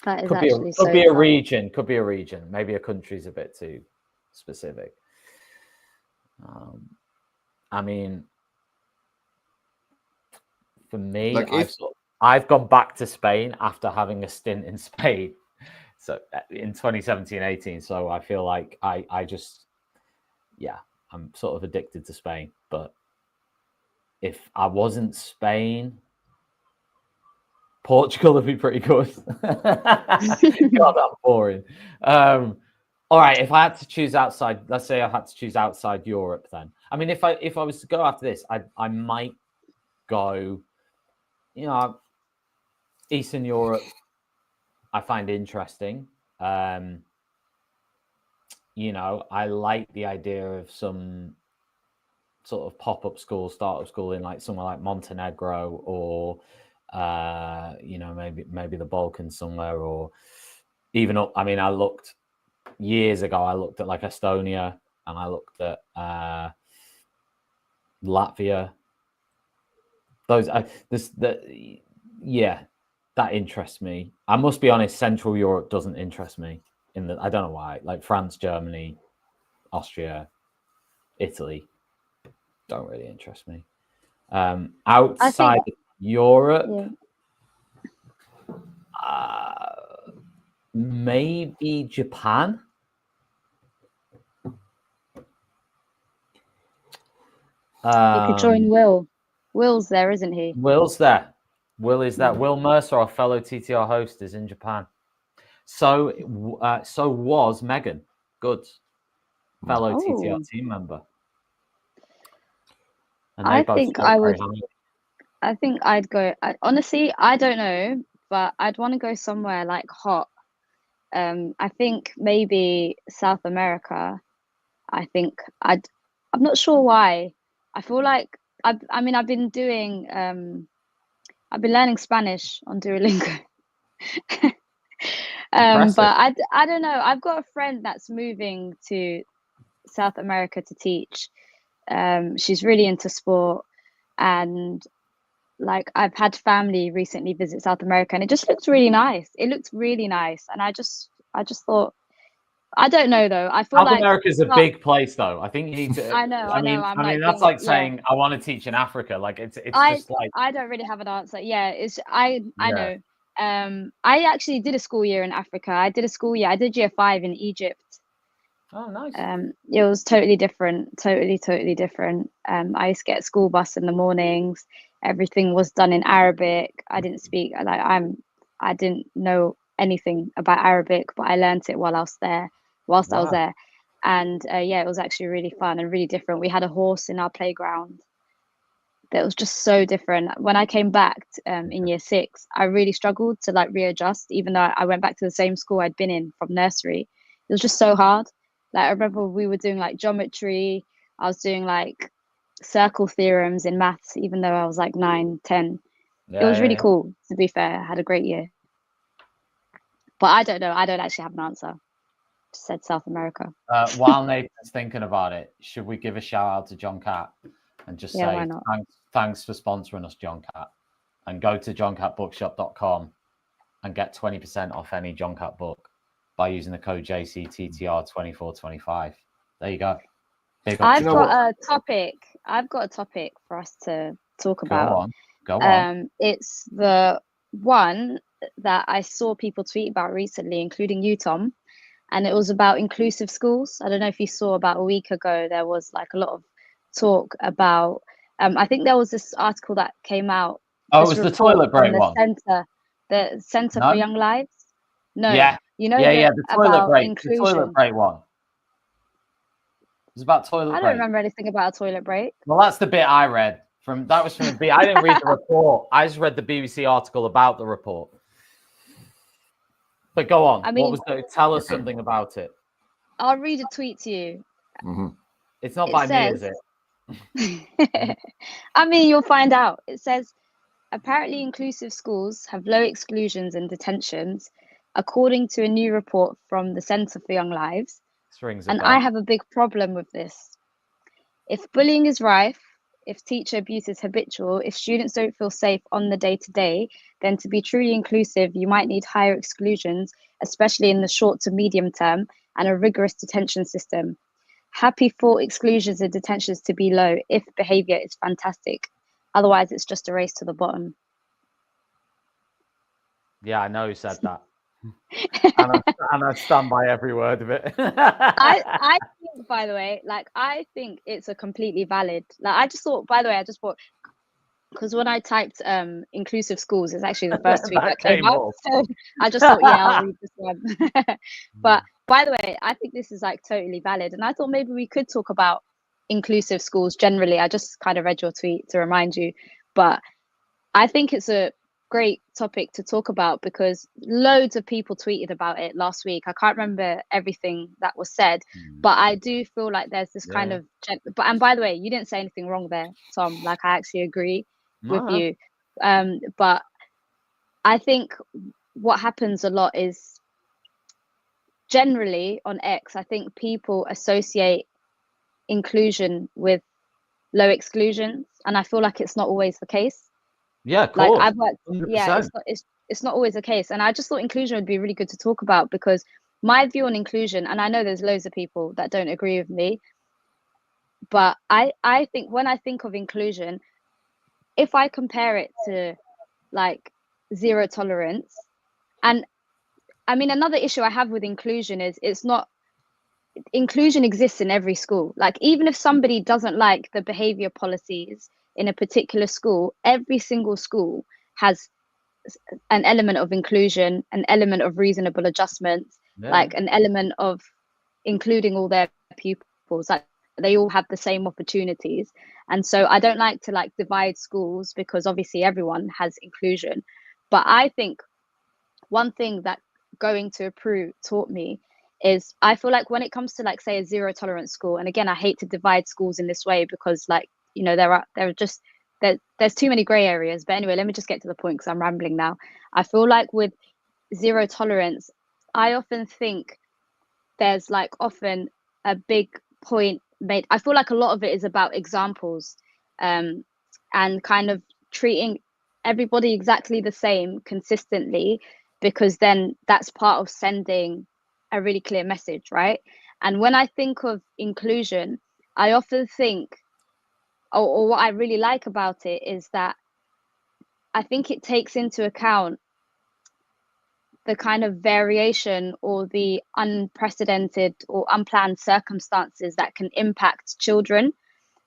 Speaker 6: That is
Speaker 5: could be a region. Could be a region. Maybe a country's a bit too specific. I mean, for me,
Speaker 7: like
Speaker 5: I've gone back to Spain after having a stint in Spain. So in 2017-18. So I feel like I just, I'm sort of addicted to Spain. But if I wasn't Spain, Portugal would be pretty good. God, I'm boring. All right, if I had to choose outside, let's say I had to choose outside Europe, then. I mean, if I was to go after this, I might go, Eastern Europe. I find interesting. I like the idea of some sort of pop-up school, startup school in like somewhere like Montenegro or maybe the Balkans somewhere, or even up. I mean, I looked years ago. I looked at like Estonia, and I looked at Latvia. That interests me. I must be honest. Central Europe doesn't interest me. I don't know why. Like France, Germany, Austria, Italy don't really interest me. Outside Europe, maybe Japan.
Speaker 6: You could join Will. Will's there, isn't he?
Speaker 5: Will's there. Will is that. Will Mercer, our fellow TTR host, is in Japan. So was Megan Goods, fellow TTR team member.
Speaker 6: I think I'd go. Honestly, I don't know, but I'd want to go somewhere like hot. I think maybe South America. I'm not sure why. I feel like I've been doing. I've been learning Spanish on Duolingo. But I don't know. I've got a friend that's moving to South America to teach. She's really into sport, and like I've had family recently visit South America, and it just looks really nice. It looks really nice, and I just thought, I don't know though. I feel
Speaker 5: South
Speaker 6: like
Speaker 5: America is a big place, though. I think you need to.
Speaker 6: I know.
Speaker 5: I mean, that's like saying I want to teach in Africa. Like it's just like
Speaker 6: I don't really have an answer. Yeah, I know. I actually did a school year in Africa. I did year 5 in Egypt.
Speaker 5: Oh, nice.
Speaker 6: It was totally different. Totally different. I used to get a school bus in the mornings. Everything was done in Arabic. I didn't speak. I didn't know anything about Arabic, but I learned it while I was there. I was there, and it was actually really fun and really different. We had a horse in our playground. That was just so different. When I came back in year 6, I really struggled to like readjust, even though I went back to the same school I'd been in from nursery. It was just so hard. Like I remember we were doing like geometry. I was doing like circle theorems in maths, even though I was like 9, 10. It was really cool, to be fair. I had a great year. But I don't know. I don't actually have an answer. Just said South America.
Speaker 5: While Nathan's thinking about it, should we give a shout out to John Cat and just
Speaker 6: why
Speaker 5: say
Speaker 6: not?
Speaker 5: thanks for sponsoring us, John Cat, and go to johncatbookshop.com and get 20% off any John Cat book by using the code JCTTR2425. There you go.
Speaker 6: I've got a topic for us to talk about.
Speaker 5: Go on.
Speaker 6: It's the one that I saw people tweet about recently, including you, Tom, and it was about inclusive schools. I don't know if you saw about a week ago, there was like a lot of talk about, I think there was this article that came out.
Speaker 5: Oh, it was the toilet break one.
Speaker 6: The Center for Young Lives. No,
Speaker 5: the toilet break. Inclusion. The toilet break one. It was about toilet break.
Speaker 6: I don't remember anything about a toilet break.
Speaker 5: Well, that's the bit I read. That was from I didn't read the report. I just read the BBC article about the report. But go on. Tell us something about it.
Speaker 6: I'll read a tweet to you.
Speaker 7: Mm-hmm.
Speaker 5: It's not by me, is it?
Speaker 6: I mean, you'll find out. It says, apparently inclusive schools have low exclusions and detentions, according to a new report from the Center for Young Lives. And I have a big problem with this. If bullying is rife, if teacher abuse is habitual, if students don't feel safe on the day-to-day, then to be truly inclusive, you might need higher exclusions, especially in the short to medium term, and a rigorous detention system. Happy for exclusions and detentions to be low if behaviour is fantastic. Otherwise, it's just a race to the bottom.
Speaker 5: Yeah, I know who said that. and I stand by every word of it.
Speaker 6: I think, by the way, I think it's a completely valid. I just thought, because when I typed inclusive schools, it's actually the first tweet that came up. So I just thought, I'll read this one. But by the way, I think this is totally valid, and I thought maybe we could talk about inclusive schools generally. I just kind of read your tweet to remind you, but I think it's a great topic to talk about because loads of people tweeted about it last week. I can't remember everything that was said, but I do feel like there's this kind of and by the way, you didn't say anything wrong there, Tom. I actually agree with you. But I think what happens a lot is generally on X, I think people associate inclusion with low exclusions, and I feel like it's not always the case.
Speaker 5: Yeah, cool.
Speaker 6: I've worked. 100%. Yeah, it's not always the case, and I just thought inclusion would be really good to talk about because my view on inclusion, and I know there's loads of people that don't agree with me, but I think when I think of inclusion, if I compare it to zero tolerance, and I mean another issue I have with inclusion is inclusion exists in every school. Even if somebody doesn't like the behavior policies in a particular school, every single school has an element of inclusion, an element of reasonable adjustment, an element of including all their pupils. They all have the same opportunities. And so I don't like to divide schools because obviously everyone has inclusion. But I think one thing that going to Peru taught me is I feel like when it comes to say a zero tolerance school, and again, I hate to divide schools in this way because there's too many gray areas. But anyway, let me just get to the point because I'm rambling now. I feel like with zero tolerance, I often think there's often a big point made. I feel like a lot of it is about examples and kind of treating everybody exactly the same consistently, because then that's part of sending a really clear message, right? And when I think of inclusion, I often think, or what I really like about it is that I think it takes into account the kind of variation or the unprecedented or unplanned circumstances that can impact children.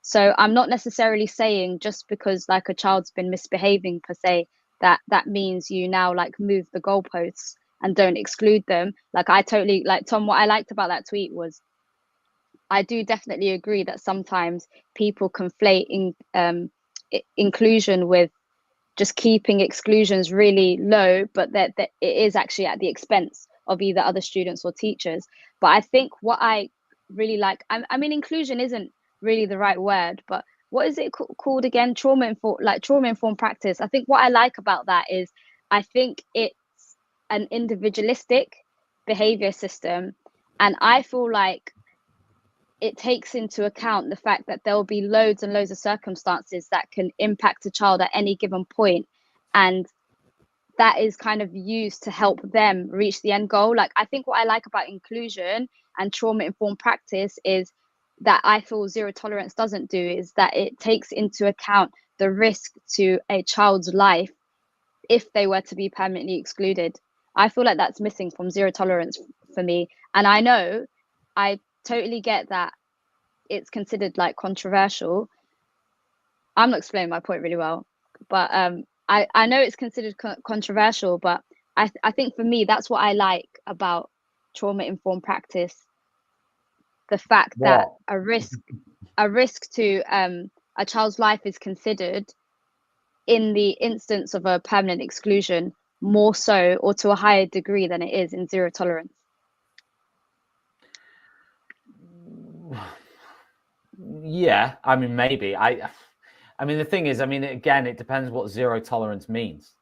Speaker 6: So I'm not necessarily saying just because a child's been misbehaving per se, that means you now move the goalposts and don't exclude them. I totally Tom, what I liked about that tweet was I do definitely agree that sometimes people conflate inclusion with just keeping exclusions really low, but that it is actually at the expense of either other students or teachers. But I think what I really like, I mean, inclusion isn't really the right word, but what is it called again? Trauma informed practice. I think what I like about that is I think it's an individualistic behavior system, and I feel like it takes into account the fact that there will be loads and loads of circumstances that can impact a child at any given point, and that is kind of used to help them reach the end goal. Like, I think what I like about inclusion and trauma informed practice is that I feel zero tolerance doesn't do, is that it takes into account the risk to a child's life if they were to be permanently excluded. I feel like that's missing from zero tolerance for me. And I know I totally get that it's considered like controversial. I'm not explaining my point really well, but I know it's considered controversial, but I think for me, that's what I like about trauma informed practice. The fact that a risk to a child's life is considered in the instance of a permanent exclusion more so, or to a higher degree than it is in zero tolerance.
Speaker 5: Yeah, I mean, maybe. I mean, the thing is, I mean, again, it depends what zero tolerance means.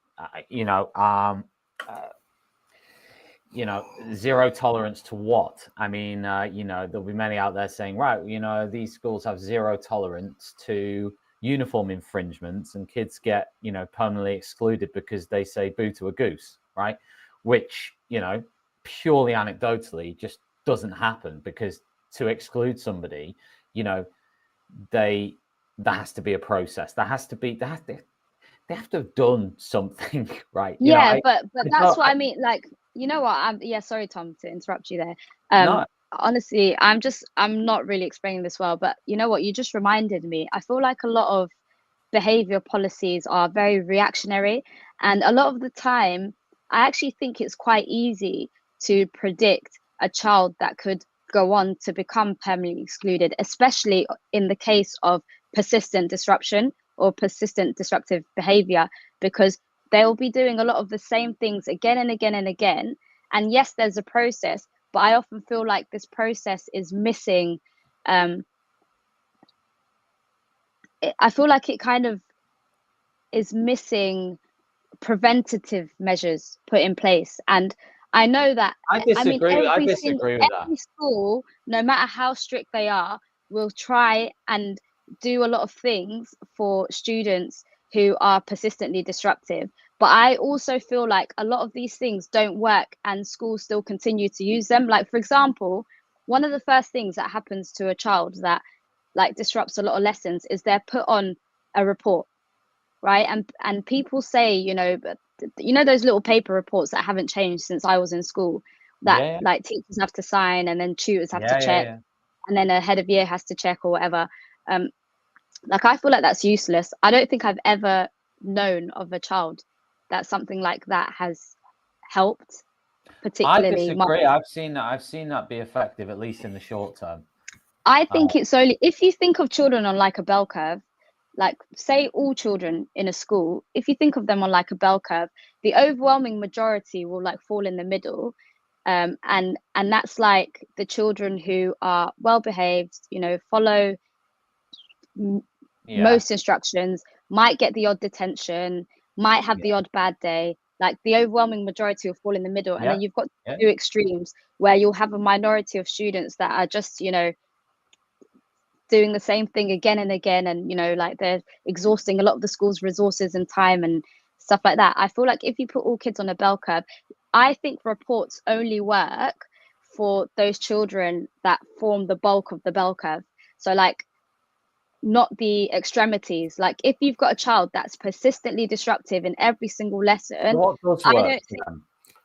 Speaker 5: Zero tolerance to what? I mean, there'll be many out there saying, right, these schools have zero tolerance to uniform infringements, and kids get, permanently excluded because they say boo to a goose, right? Which, purely anecdotally just doesn't happen, because to exclude somebody, there has to be a process. They have to have done something, right?
Speaker 6: But that's what I mean. Like, you know what? Sorry, Tom, to interrupt you there.
Speaker 5: No.
Speaker 6: Honestly, I'm not really explaining this well, but you know what? You just reminded me. I feel like a lot of behavior policies are very reactionary, and a lot of the time, I actually think it's quite easy to predict a child that could go on to become permanently excluded, especially in the case of persistent disruption or persistent disruptive behavior, because they'll be doing a lot of the same things again and again and again. And yes, there's a process, but I often feel like this process is missing. I feel like it kind of is missing preventative measures put in place. And I know that
Speaker 5: I disagree with that.
Speaker 6: Every school, no matter how strict they are, will try and do a lot of things for students who are persistently disruptive. But I also feel like a lot of these things don't work and schools still continue to use them. Like, for example, one of the first things that happens to a child that like disrupts a lot of lessons is they're put on a report, right? And people say, those little paper reports that haven't changed since I was in school, that like teachers have to sign and then tutors have to check, and then a head of year has to check or whatever. Like, I feel like that's useless. I don't think I've ever known of a child that something like that has helped particularly.
Speaker 5: I disagree. I've seen that be effective, at least in the short term.
Speaker 6: I think it's only if you think of children on like a bell curve, like say all children in a school, if you think of them on like a bell curve, the overwhelming majority will like fall in the middle. And that's like the children who are well behaved, follow most instructions, might get the odd detention, might have the odd bad day. Like, the overwhelming majority will fall in the middle. And then you've got two extremes where you'll have a minority of students that are just, doing the same thing again and again, and like they're exhausting a lot of the school's resources and time and stuff like that. I feel like if you put all kids on a bell curve, I think reports only work for those children that form the bulk of the bell curve. So like, not the extremities. Like, if you've got a child that's persistently disruptive in every single lesson,
Speaker 5: what does
Speaker 6: I
Speaker 5: work?
Speaker 6: don't think.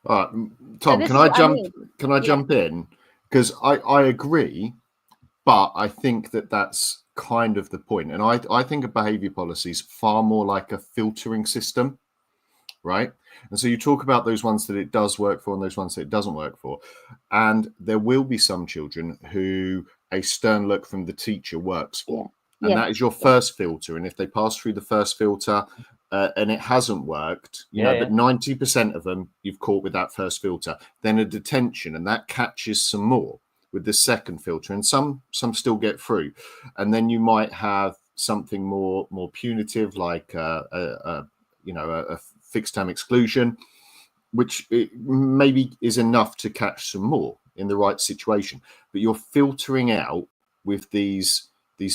Speaker 7: All right, Tom,
Speaker 6: So
Speaker 7: can I jump? Can I jump in? Because I agree, but I think that's kind of the point. And I think of behavior policies far more like a filtering system, right? And so you talk about those ones that it does work for and those ones that it doesn't work for. And there will be some children who a stern look from the teacher works for. And that is your first filter. And if they pass through the first filter and it hasn't worked, but 90% of them you've caught with that first filter, then a detention, and that catches some more with the second filter, and some still get through. And then you might have something more punitive, like a fixed term exclusion, which maybe is enough to catch some more in the right situation. But you're filtering out with these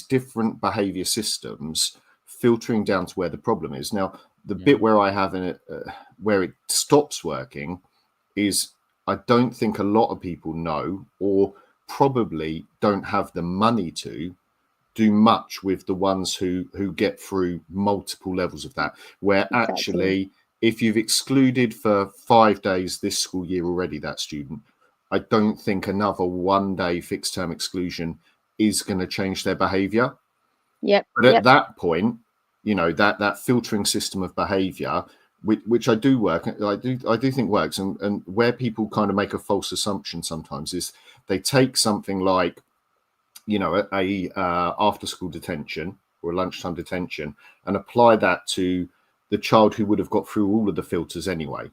Speaker 7: different behavior systems, filtering down to where the problem is. Now, the bit where I have in it, where it stops working, is I don't think a lot of people know, or probably don't have the money to do much with the ones who get through multiple levels of that, where actually, if you've excluded for 5 days this school year already that student, I don't think another 1 day fixed term exclusion is going to change their behavior. But at that point, that filtering system of behavior, which I do think works, and where people kind of make a false assumption sometimes is they take something like, a after school detention or a lunchtime detention and apply that to the child who would have got through all of the filters anyway,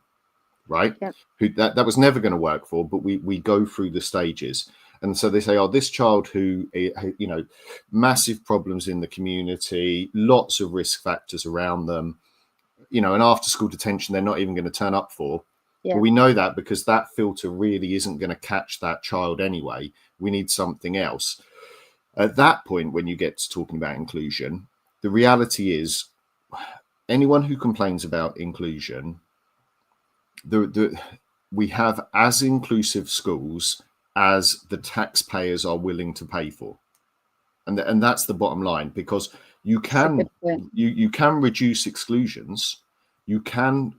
Speaker 7: right? Who that was never going to work for, but we go through the stages. And so they say, this child who, massive problems in the community, lots of risk factors around them, an after school detention they're not even going to turn up for. Well, we know that because that filter really isn't going to catch that child anyway. We need something else. At that point, when you get to talking about inclusion, the reality is anyone who complains about inclusion, we have as inclusive schools as the taxpayers are willing to pay for. And that's the bottom line, because you can reduce exclusions. You can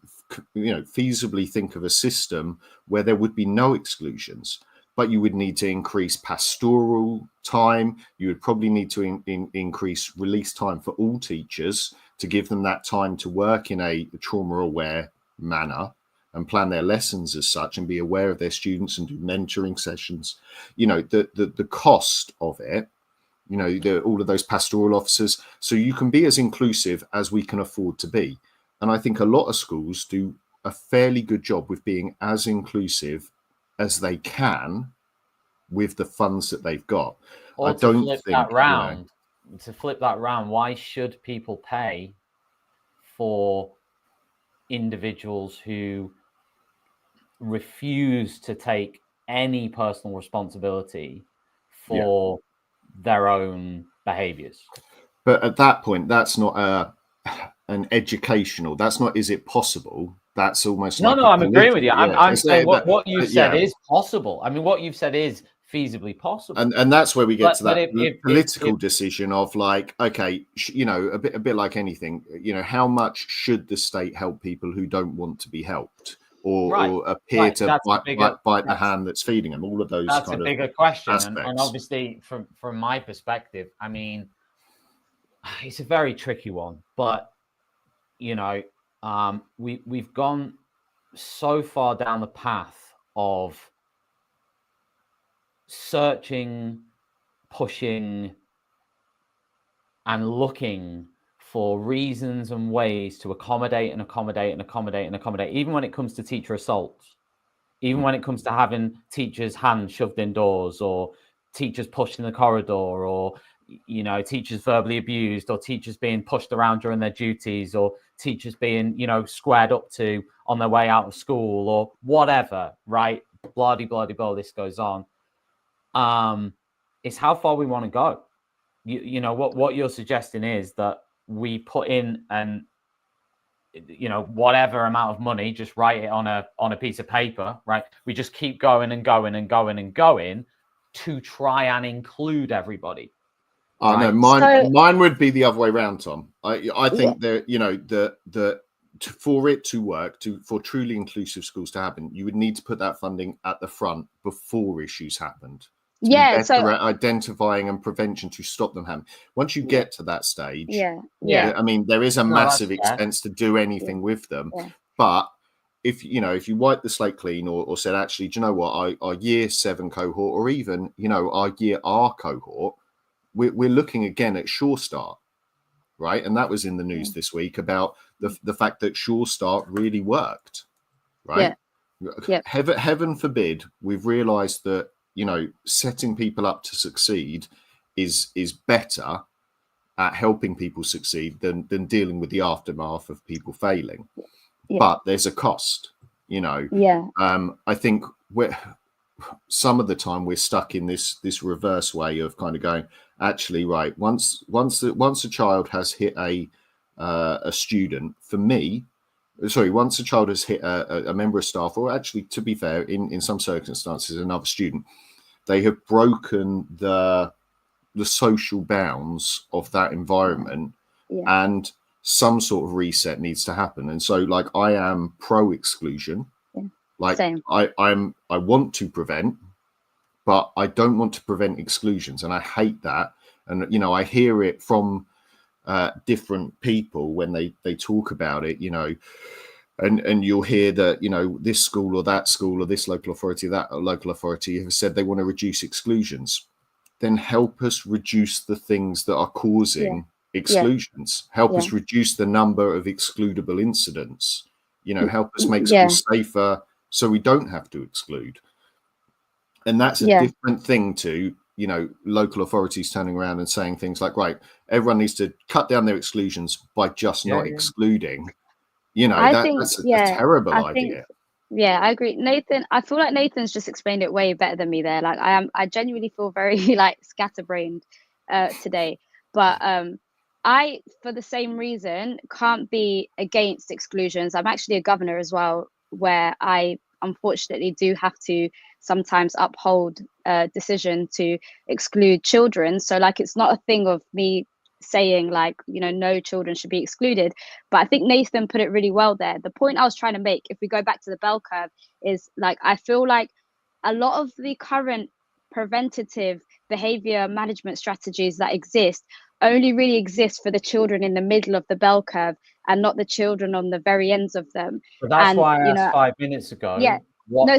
Speaker 7: feasibly think of a system where there would be no exclusions, but you would need to increase pastoral time. You would probably need to increase release time for all teachers to give them that time to work in a trauma-aware manner and plan their lessons as such and be aware of their students and do mentoring sessions. The cost of it, all of those pastoral officers. So you can be as inclusive as we can afford to be. And I think a lot of schools do a fairly good job with being as inclusive as they can with the funds that they've got.
Speaker 5: Or
Speaker 7: I don't think
Speaker 5: to flip that round, why should people pay for individuals who refuse to take any personal responsibility for their own behaviors?
Speaker 7: But at that point, that's not an educational, that's not, is it possible? That's almost
Speaker 5: no, I'm agreeing with you. I'm saying what you've said is possible. I mean, what you've said is feasibly possible.
Speaker 7: And that's where we get to that political decision of like, okay, a bit like anything, how much should the state help people who don't want to be helped or appear to bite the hand that's feeding them? All of those
Speaker 5: that's
Speaker 7: kind
Speaker 5: a
Speaker 7: of
Speaker 5: bigger question.
Speaker 7: aspects.
Speaker 5: And obviously from my perspective, I mean, it's a very tricky one, but we've gone so far down the path of searching, pushing, and looking for reasons and ways to accommodate, even when it comes to teacher assaults, even when it comes to having teachers' hands shoved indoors, or teachers pushed in the corridor, or teachers verbally abused, or teachers being pushed around during their duties, or teachers being, squared up to on their way out of school, or whatever, right? Blah, this goes on. It's how far we want to go. What you're suggesting is that we put in whatever amount of money, just write it on a piece of paper, right? We just keep going and going and going and going to try and include everybody.
Speaker 7: No, mine would be the other way around, Tom. I think that for it to work, for truly inclusive schools to happen, you would need to put that funding at the front before issues happened. So identifying and prevention to stop them happening. Once you get to that stage, I mean, there is a massive expense to do anything with them. But if you wipe the slate clean, or said, actually, do you know what, our year 7 cohort, or even our year R cohort, we're looking again at Sure Start, right? And that was in the news this week about the fact that Sure Start really worked, right? Heaven forbid we've realized that setting people up to succeed is better at helping people succeed than dealing with the aftermath of people failing.
Speaker 6: Yeah.
Speaker 7: But there's a cost, you know. I think some of the time we're stuck in this reverse way of kind of going, actually, right, once a child has hit a student, once a child has hit a member of staff, or actually, to be fair, in some circumstances another student, they have broken the social bounds of that environment, and some sort of reset needs to happen. And so, like, I am pro exclusion. Like,
Speaker 6: Same.
Speaker 7: I want to prevent, but I don't want to prevent exclusions, and I hate that. And you know, I hear it from different people when they talk about it, you know, and you'll hear that, you know, this school or that school or this local authority, that local authority have said they want to reduce exclusions. Then help us reduce the things that are causing exclusions. Help us reduce the number of excludable incidents. You know, help us make schools safer so we don't have to exclude. And that's a different thing to, you know, local authorities turning around and saying things like, right, everyone needs to cut down their exclusions by just not excluding. You know, that's a terrible idea.
Speaker 6: I agree. Nathan, I feel like Nathan's just explained it way better than me there. Like, I genuinely feel very like scatterbrained today. But I, for the same reason, can't be against exclusions. I'm actually a governor as well, where I unfortunately do have to sometimes uphold a decision to exclude children. So like, it's not a thing of me saying like, you know, no children should be excluded. But I think Nathan put it really well there. The point I was trying to make, if we go back to the bell curve, is like, I feel like a lot of the current preventative behavior management strategies that exist only really exist for the children in the middle of the bell curve and not the children on the very ends of them.
Speaker 5: But that's why I asked 5 minutes ago.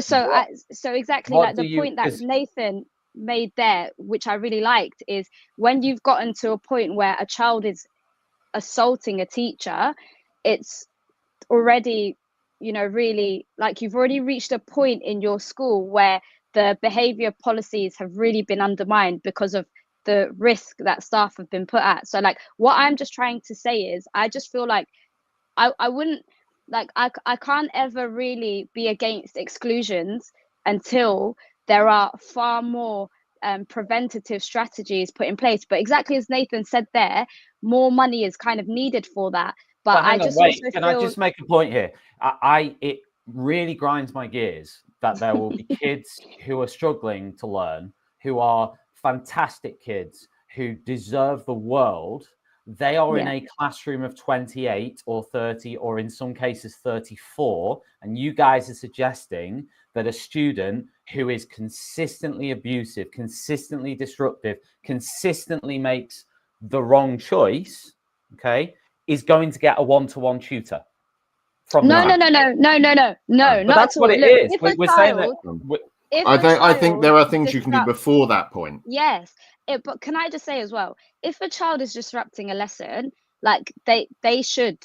Speaker 6: So exactly, like the point that Nathan made there, which I really liked, is when you've gotten to a point where a child is assaulting a teacher, it's already, you know, really like you've already reached a point in your school where the behavior policies have really been undermined because of the risk that staff have been put at. So like, what I'm just trying to say is, I just feel like I wouldn't, like, I can't ever really be against exclusions until there are far more preventative strategies put in place. But exactly as Nathan said there, more money is kind of needed for that. But I just
Speaker 5: can I just make a point here? It really grinds my gears that there will be kids who are struggling to learn, who are fantastic kids, who deserve the world. They are in a classroom of 28 or 30, or in some cases 34. And you guys are suggesting that a student who is consistently abusive, consistently disruptive, consistently makes the wrong choice, okay, is going to get a one-to-one tutor.
Speaker 6: No.
Speaker 5: That's what it is. We're saying that.
Speaker 7: I think there are things you can do before that point.
Speaker 6: Yes. But can I just say as well, if a child is disrupting a lesson, like they should,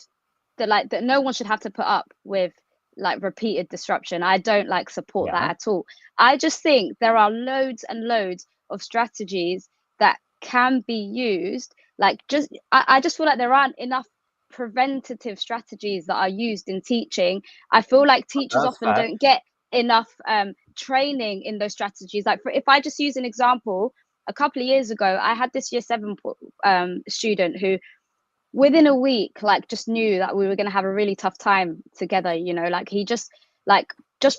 Speaker 6: that no one should have to put up with like repeated disruption. I don't like support that at all. I just think there are loads and loads of strategies that can be used. Like, I just feel like there aren't enough preventative strategies that are used in teaching. I feel like teachers often don't get enough training in those strategies. Like, if I just use an example, a couple of years ago, I had this year 7 student who within a week, like, just knew that we were going to have a really tough time together. You know, like, he just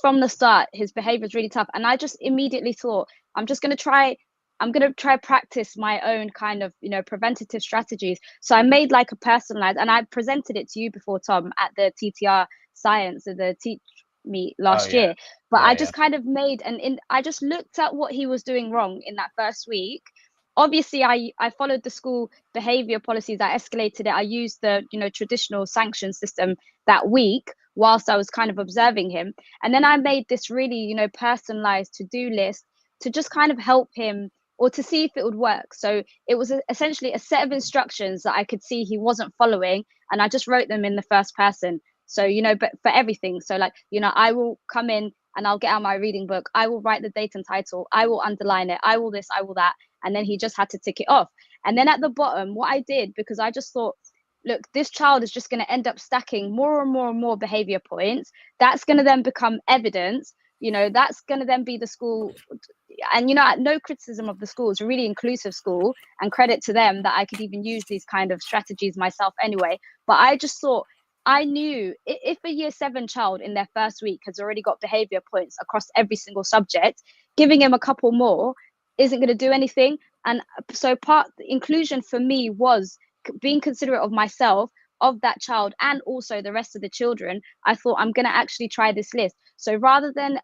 Speaker 6: from the start, his behavior is really tough. And I just immediately thought, I'm going to try practice my own kind of, you know, preventative strategies. So I made like a personalized, and I presented it to you before, Tom, at the TTR science of the Teach Meet last year. But I just kind of made, I just looked at what he was doing wrong in that first week. Obviously, I followed the school behavior policies. I escalated it. I used the, you know, traditional sanction system that week whilst I was kind of observing him. And then I made this really, you know, personalized to-do list to just kind of help him, or to see if it would work. So it was essentially a set of instructions that I could see he wasn't following, and I just wrote them in the first person. So, you know, but for everything. So like, you know, I will come in and I'll get out my reading book. I will write the date and title. I will underline it. I will this, I will that. And then he just had to tick it off. And then at the bottom, what I did, because I just thought, look, this child is just going to end up stacking more and more and more behavior points. That's going to then become evidence. That's going to then be the school. And, no criticism of the school. It's a really inclusive school, and credit to them that I could even use these kind of strategies myself anyway. But I just thought, I knew if a year 7 child in their first week has already got behavior points across every single subject, giving him a couple more isn't going to do anything. And so inclusion for me was being considerate of myself, of that child, and also the rest of the children. I thought, I'm going to actually try this list. So rather than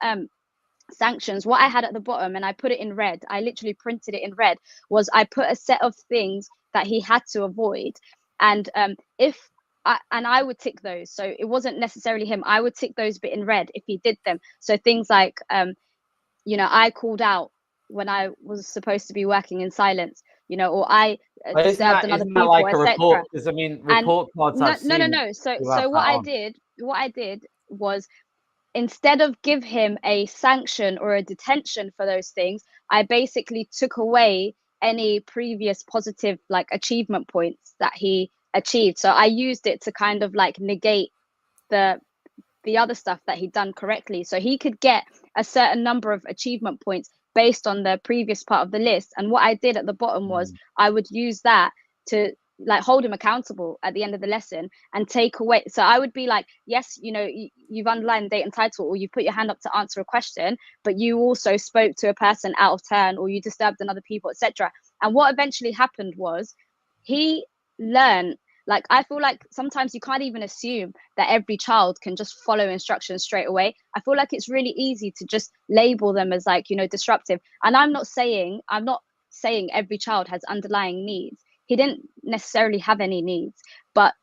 Speaker 6: sanctions, what I had at the bottom, and I put it in red, I literally printed it in red, was I put a set of things that he had to avoid. And I would tick those. So it wasn't necessarily him. I would tick those bit in red if he did them. So things like, I called out when I was supposed to be working in silence, or I disturbed another people,
Speaker 5: like a
Speaker 6: etc.
Speaker 5: report? Because report cards.
Speaker 6: No. So what I did was, instead of give him a sanction or a detention for those things, I basically took away any previous positive achievement points that he achieved. So I used it to kind of negate the other stuff that he'd done correctly. So he could get a certain number of achievement points based on the previous part of the list. And what I did at the bottom was I would use that to hold him accountable at the end of the lesson and take away. So I would be like, yes, you've underlined date and title, or you put your hand up to answer a question, but you also spoke to a person out of turn, or you disturbed another people, etc. And what eventually happened was he learned. I feel like sometimes you can't even assume that every child can just follow instructions straight away. I feel like it's really easy to just label them as disruptive. And I'm not saying every child has underlying needs. He didn't necessarily have any needs, but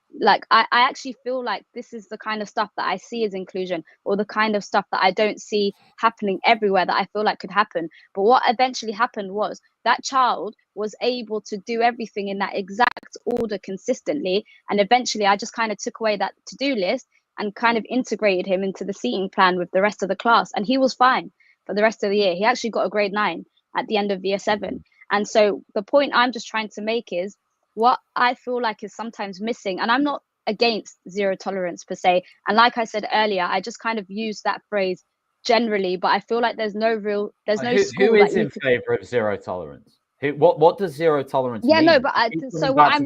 Speaker 6: I actually feel like this is the kind of stuff that I see as inclusion, or the kind of stuff that I don't see happening everywhere that I feel like could happen. But what eventually happened was that child was able to do everything in that exact order consistently. And eventually I just kind of took away that to-do list and kind of integrated him into the seating plan with the rest of the class. And he was fine for the rest of the year. He actually got a grade 9 at the end of year 7. And so the point I'm just trying to make is, what I feel like is sometimes missing, and I'm not against zero tolerance per se. And like I said earlier, I just kind of use that phrase generally, but I feel like there's no school.
Speaker 5: Who is in favor of zero tolerance? What does zero tolerance mean?
Speaker 6: No, but what I'm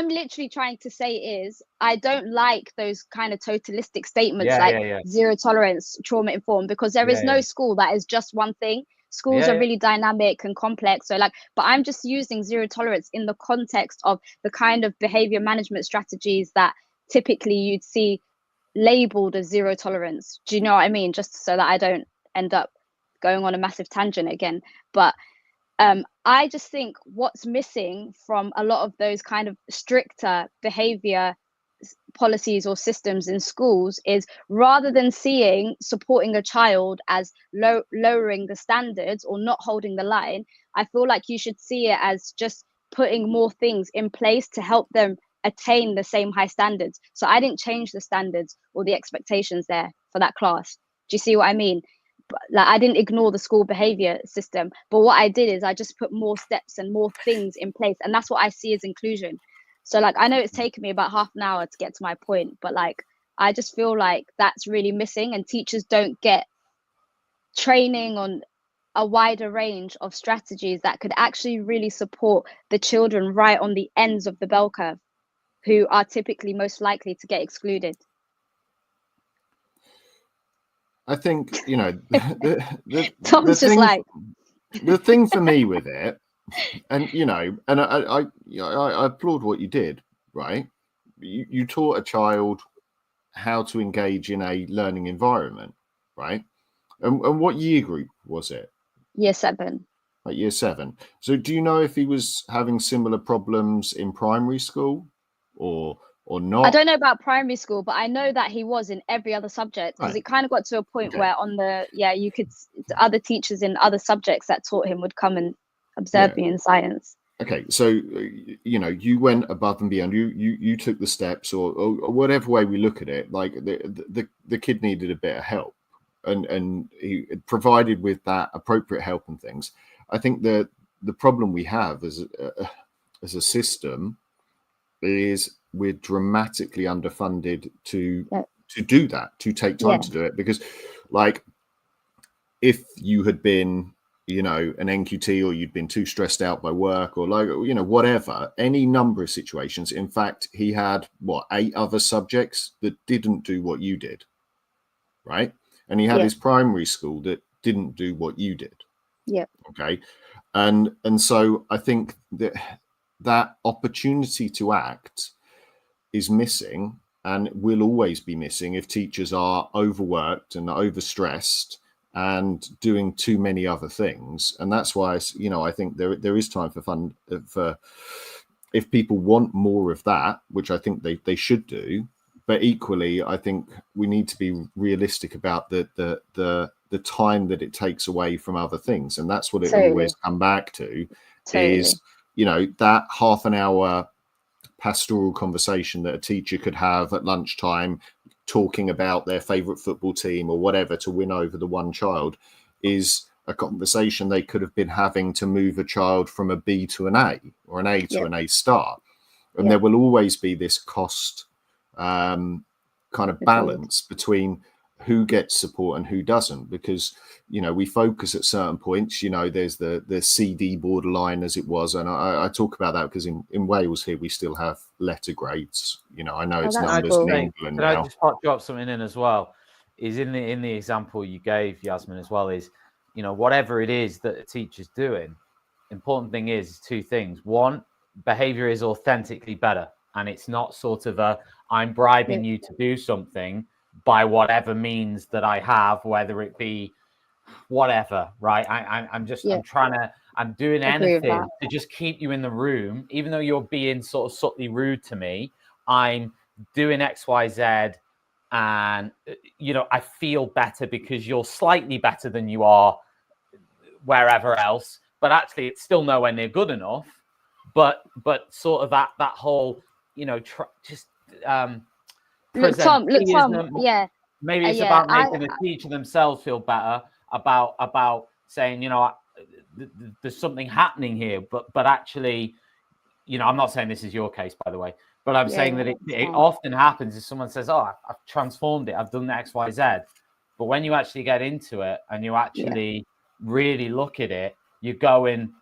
Speaker 6: literally trying to say is, I don't like those kind of totalistic statements zero tolerance, trauma informed, because there is no school that is just one thing. Schools are really dynamic and complex. So but I'm just using zero tolerance in the context of the kind of behavior management strategies that typically you'd see labeled as zero tolerance. Do you know what I mean? Just so that I don't end up going on a massive tangent again. But I just think what's missing from a lot of those kind of stricter behavior policies or systems in schools is, rather than supporting a child as lowering the standards or not holding the line, I feel like you should see it as just putting more things in place to help them attain the same high standards. So I didn't change the standards or the expectations there for that class. Do you see what I mean? I didn't ignore the school behavior system, but what I did is I just put more steps and more things in place, and that's what I see as inclusion. So I know it's taken me about half an hour to get to my point, but I just feel like that's really missing, and teachers don't get training on a wider range of strategies that could actually really support the children right on the ends of the bell curve, who are typically most likely to get excluded.
Speaker 7: I think, the thing for me with it, and and I applaud what you did, right? You taught a child how to engage in a learning environment, right? And what year group was it?
Speaker 6: Year 7.
Speaker 7: Year 7. So do you know if he was having similar problems in primary school or not?
Speaker 6: I don't know about primary school, but I know that he was in every other subject, because it kind of got to a point where you could, other teachers in other subjects that taught him would come and observe me in science.
Speaker 7: Okay, so you went above and beyond. You took the steps, or whatever way we look at it. The kid needed a bit of help, and he provided with that appropriate help and things. I think that the problem we have as a system is we're dramatically underfunded to do that, to take time to do it. Because like if you had been, you know, an NQT, or you'd been too stressed out by work, or like, you know, whatever, any number of situations. In fact, he had 8 other subjects that didn't do what you did, right? And he had his primary school that didn't do what you did. Okay. And so I think that opportunity to act is missing, and will always be missing if teachers are overworked and overstressed and doing too many other things. And that's why, you know, I think there is time for fun, for if people want more of that, which I think they should do. But equally, I think we need to be realistic about the time that it takes away from other things. And that's what it always come back to, is, you know, that half an hour pastoral conversation that a teacher could have at lunchtime, talking about their favorite football team or whatever to win over the one child, is a conversation they could have been having to move a child from a B to an A, or an A to an A star. And there will always be this cost kind of balance between who gets support and who doesn't, because, you know, we focus at certain points. You know, there's the CD borderline, as it was, and I talk about that because in Wales here we still have letter grades. You know, I know it's numbers in England now.
Speaker 5: I just drop something in as well? Is in the example you gave, Yasmin, as well, is, you know, whatever it is that a teacher's doing, important thing is 2 things. One, behavior is authentically better, and it's not sort of a I'm bribing you to do something by whatever means that I have, whether it be whatever, right? I'm doing anything to just keep you in the room, even though you're being sort of subtly rude to me. I'm doing X, Y, Z, and, you know, I feel better because you're slightly better than you are wherever else, but actually it's still nowhere near good enough. But sort of that whole, you know,
Speaker 6: Look, Tom,
Speaker 5: maybe it's about making the teacher themselves feel better about saying, you know, there's something happening here, but actually, you know, I'm not saying this is your case, by the way, but I'm saying that it often happens if someone says, oh, I've transformed it, I've done X, Y, Z. But when you actually get into it and you actually really look at it, you're going,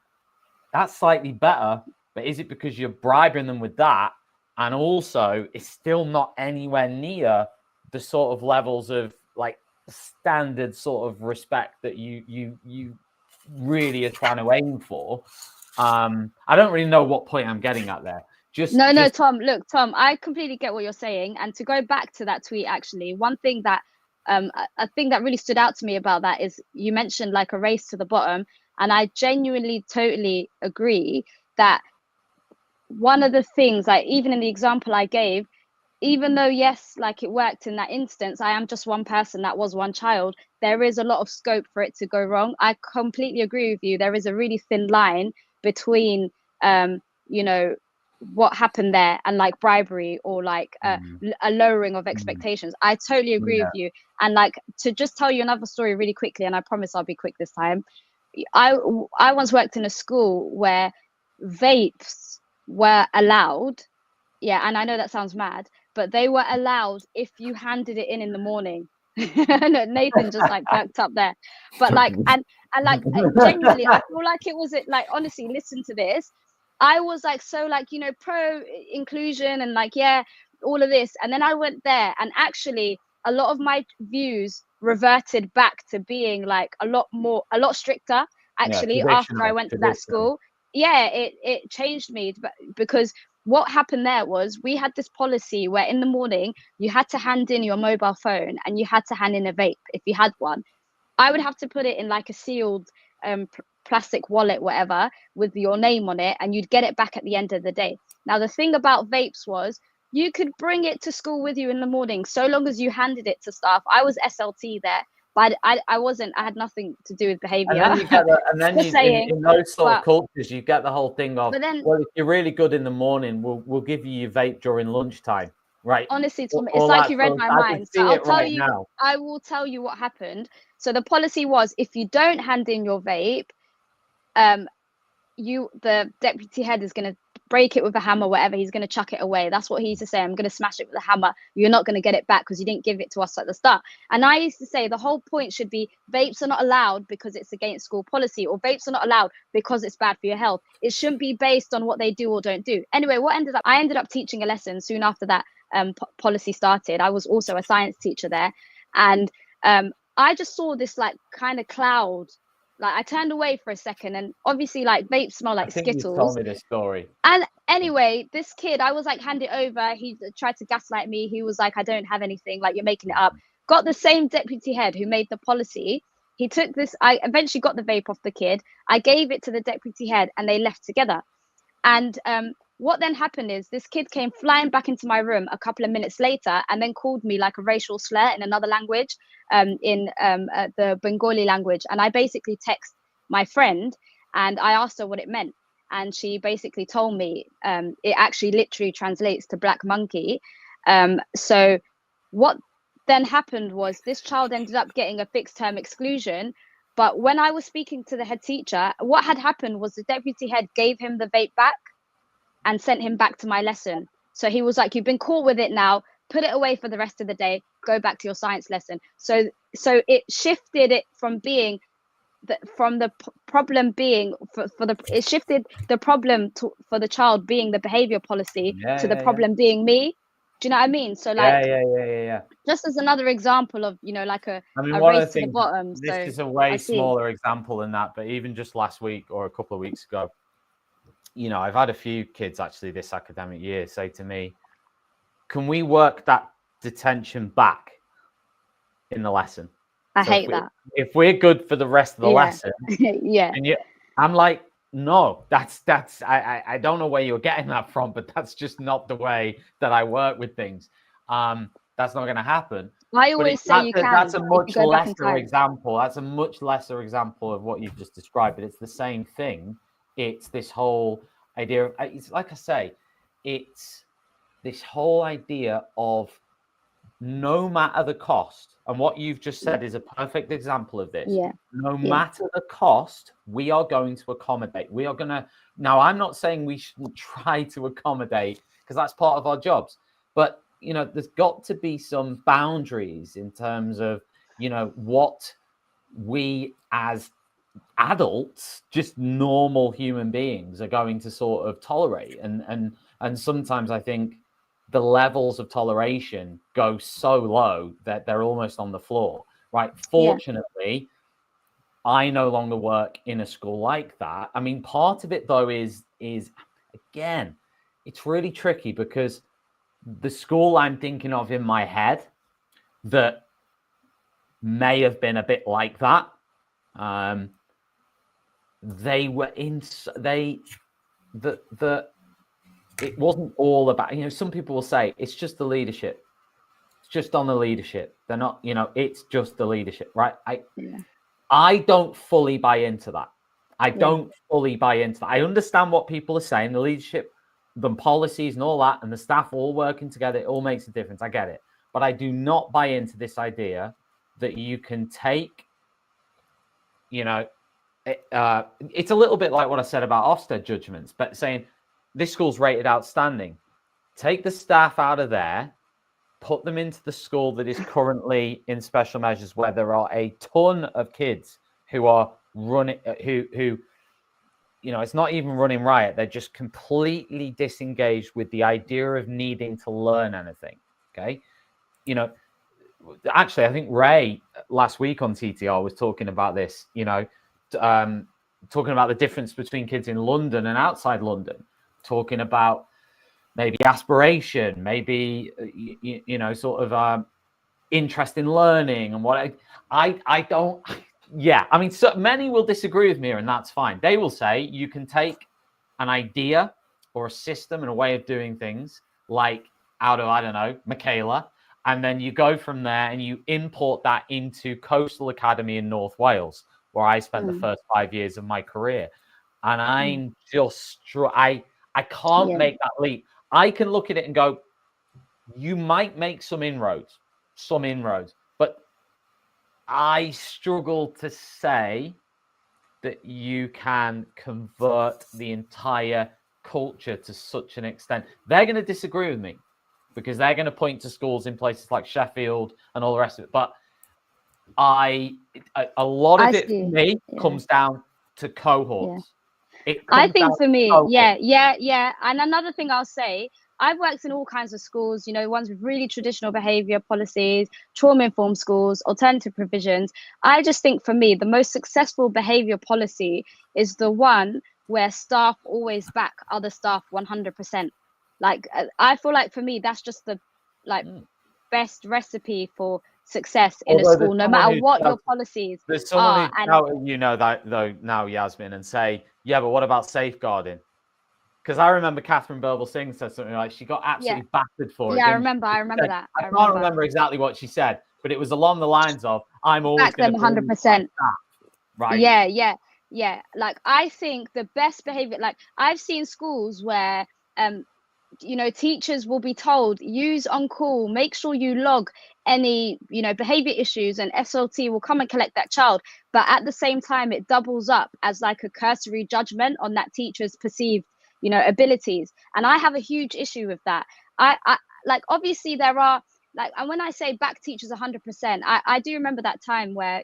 Speaker 5: that's slightly better, but is it because you're bribing them with that? And also, it's still not anywhere near the sort of levels of like standard sort of respect that you really are trying to aim for. I don't really know what point I'm getting at there. No,
Speaker 6: Tom. Look, Tom, I completely get what you're saying. And to go back to that tweet, actually, one thing that a thing that really stood out to me about that is you mentioned like a race to the bottom, and I genuinely totally agree that one of the things, like even in the example I gave, even though yes, like it worked in that instance, I am just one person, that was one child, there is a lot of scope for it to go wrong. I completely agree with you. There is a really thin line between you know, what happened there and like bribery or like a lowering of expectations. I totally agree with you. And like, to just tell you another story really quickly, and I promise I'll be quick this time. I once worked in a school where vapes were allowed. Yeah, and I know that sounds mad, but they were allowed if you handed it in the morning. Nathan just like perked up there, but like and like genuinely, I feel like it was it. Like honestly, listen to this. I was like so like, you know, pro inclusion and like all of this, and then I went there and actually a lot of my views reverted back to being like a lot stricter actually after I went to that school. It changed me, because what happened there was we had this policy where in the morning you had to hand in your mobile phone and you had to hand in a vape if you had one. I would have to put it in like a sealed plastic wallet, whatever, with your name on it, and you'd get it back at the end of the day. Now the thing about vapes was you could bring it to school with you in the morning so long as you handed it to staff. I was SLT there, but I wasn't. I had nothing to do with behavior.
Speaker 5: And then you get in those sort of cultures, you get the whole thing of, well, if you're really good in the morning, we'll give you your vape during lunchtime, right?
Speaker 6: Honestly, Tom, it's like you read my mind. So I'll tell you. I will tell you what happened. So the policy was, if you don't hand in your vape, the deputy head is going to break it with a hammer, whatever, he's going to chuck it away. That's what he used to say. I'm going to smash it with a hammer. You're not going to get it back because you didn't give it to us at the start. And I used to say the whole point should be vapes are not allowed because it's against school policy, or vapes are not allowed because it's bad for your health. It shouldn't be based on what they do or don't do. Anyway, I ended up teaching a lesson soon after that policy started. I was also a science teacher there. And I just saw this like kind of cloud. Like I turned away for a second, and obviously like vapes smell like Skittles.
Speaker 5: You told me this story.
Speaker 6: And anyway, this kid, I was like, hand it over. He tried to gaslight me. He was like, I don't have anything. Like, you're making it up. Got the same deputy head who made the policy. He took this. I eventually got the vape off the kid. I gave it to the deputy head, and they left together. And what then happened is this kid came flying back into my room a couple of minutes later, and then called me like a racial slur in another language, in the Bengali language. And I basically text my friend, and I asked her what it meant. And she basically told me it actually literally translates to black monkey. So what then happened was this child ended up getting a fixed term exclusion. But when I was speaking to the head teacher, what had happened was the deputy head gave him the vape back and sent him back to my lesson. So he was like, you've been caught with it now, put it away for the rest of the day, go back to your science lesson. So it shifted it from being problem being it shifted the problem for the child being the behavior policy to the problem being me. Do you know what I mean? So like
Speaker 5: yeah.
Speaker 6: Just as another example of, you know, like a
Speaker 5: race
Speaker 6: to the bottom.
Speaker 5: This is a way smaller example than that, but even just last week or a couple of weeks ago, you know, I've had a few kids actually this academic year say to me, can we work that detention back in the lesson?
Speaker 6: I hate that.
Speaker 5: If we're good for the rest of the lesson,
Speaker 6: yeah.
Speaker 5: And I'm like, no, that's I don't know where you're getting that from, but that's just not the way that I work with things. That's not going to happen.
Speaker 6: I always say
Speaker 5: that's a much lesser example. That's a much lesser example of what you've just described, but it's the same thing. It's this whole idea of, it's like I say, it's this whole idea of no matter the cost, and what you've just said is a perfect example of this. No matter the cost, we are going to accommodate. We are going to, now I'm not saying we shouldn't try to accommodate because that's part of our jobs, but you know, there's got to be some boundaries in terms of, you know, what we as adults, just normal human beings, are going to sort of tolerate. And sometimes I think the levels of toleration go so low that they're almost on the floor, right? Fortunately, I no longer work in a school like that. I mean, part of it though is again, it's really tricky because the school I'm thinking of in my head that may have been a bit like that, they were in it wasn't all about, you know, some people will say it's just the leadership. It's just on the leadership. They're not, you know, it's just the leadership, right? I don't fully buy into that. I don't fully buy into that. I understand what people are saying, the leadership, the policies and all that, and the staff all working together, it all makes a difference. I get it. But I do not buy into this idea that you can take, you know, it's a little bit like what I said about Ofsted judgments, but saying this school's rated outstanding. Take the staff out of there, put them into the school that is currently in special measures, where there are a ton of kids who are running, who you know, it's not even running riot. They're just completely disengaged with the idea of needing to learn anything. Okay. You know, actually, I think Ray last week on TTR was talking about this, you know, talking about the difference between kids in London and outside London, talking about maybe aspiration, maybe, you know, sort of interest in learning and what I don't. Yeah, I mean, so many will disagree with me, and that's fine. They will say you can take an idea or a system and a way of doing things, like out of, I don't know, Michaela, and then you go from there and you import that into Coastal Academy in North Wales, where I spent the first 5 years of my career. And I'm just, I can't make that leap. I can look at it and go, you might make some inroads, but I struggle to say that you can convert the entire culture to such an extent. They're going to disagree with me because they're going to point to schools in places like Sheffield and all the rest of it. But a lot of it for me comes down to cohorts.
Speaker 6: I think for me, yeah. And another thing I'll say, I've worked in all kinds of schools, ones with really traditional behavior policies, trauma-informed schools, alternative provisions. I just think for me, the most successful behavior policy is the one where staff always back other staff 100%. Like, I feel like for me, that's just the best recipe for success in a school, no matter what your policies are.
Speaker 5: There's someone who that though now, Yasmin, and say, yeah, but what about safeguarding? Because I remember Catherine Birbal Singh said something like she got absolutely battered for it.
Speaker 6: Yeah, I remember that.
Speaker 5: I can't remember exactly what she said, but it was along the lines of, I'm always going to
Speaker 6: 100%.
Speaker 5: Right.
Speaker 6: Yeah. Like, I think the best behavior, like, I've seen schools where teachers will be told, use on call, make sure you log any behavior issues, and SLT will come and collect that child. But at the same time, it doubles up as like a cursory judgment on that teacher's perceived abilities. And I have a huge issue with that. I like, obviously there are, like, and when I say back teachers 100%, I do remember that time where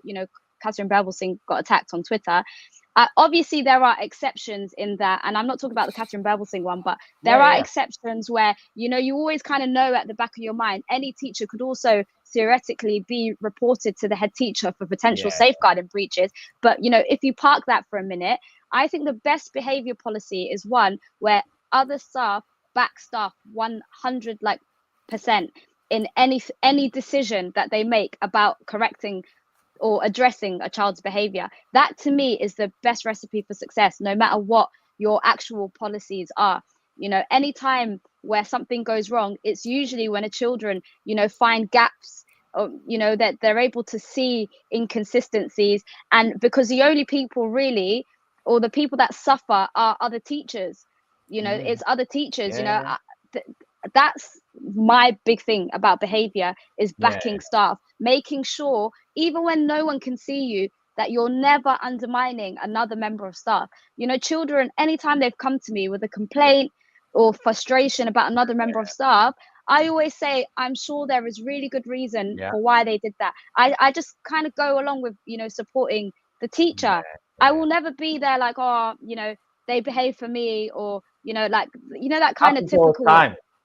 Speaker 6: Catherine Birbal Singh got attacked on Twitter. Obviously there are exceptions in that, and I'm not talking about the Catherine Birbal Singh one, but there are exceptions where you always kind of know at the back of your mind, any teacher could also theoretically be reported to the head teacher for potential safeguarding breaches. But if you park that for a minute, I think the best behavior policy is one where other staff back staff 100% in any decision that they make about correcting or addressing a child's behavior. That to me is the best recipe for success, no matter what your actual policies are. Any time where something goes wrong, it's usually when a children, find gaps, or, that they're able to see inconsistencies. And because the only people really, or the people that suffer are other teachers, it's other teachers, that's my big thing about behavior, is backing staff, making sure even when no one can see you, that you're never undermining another member of staff. Children, anytime they've come to me with a complaint or frustration about another member of staff, I always say, I'm sure there is really good reason for why they did that. I just kind of go along with, supporting the teacher. I will never be there like, they behave for me, or, that kind of typical.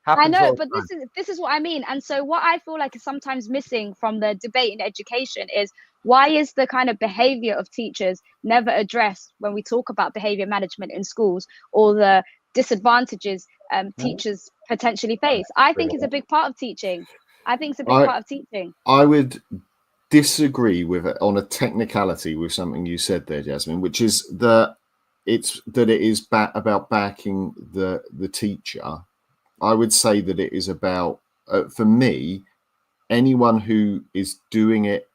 Speaker 6: I know, but this is what I mean. And so what I feel like is sometimes missing from the debate in education is, why is the kind of behavior of teachers never addressed when we talk about behavior management in schools, or the disadvantages teachers potentially face? I think it's a big part of teaching. I would
Speaker 7: disagree with it on a technicality with something you said there, Jasmine, which is that it is about backing the teacher. I would say that it is about, for me, anyone who is doing it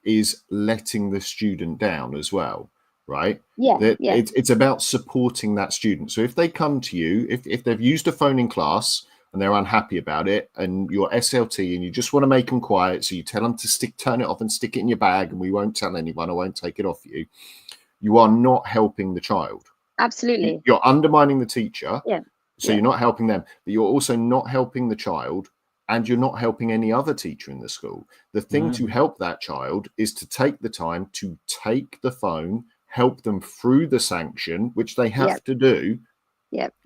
Speaker 7: is letting the student down as well, right? It's about supporting that student. So if they come to you, if they've used a phone in class and they're unhappy about it, and you're SLT and you just want to make them quiet, so you tell them to turn it off and stick it in your bag, and we won't tell anyone, I won't take it off you. You are not helping the child.
Speaker 6: Absolutely.
Speaker 7: You're undermining the teacher. So
Speaker 6: Yeah.
Speaker 7: you're not helping them, but you're also not helping the child, and you're not helping any other teacher in the school. The thing to help that child is to take the time to take the phone, help them through the sanction, which they have to do.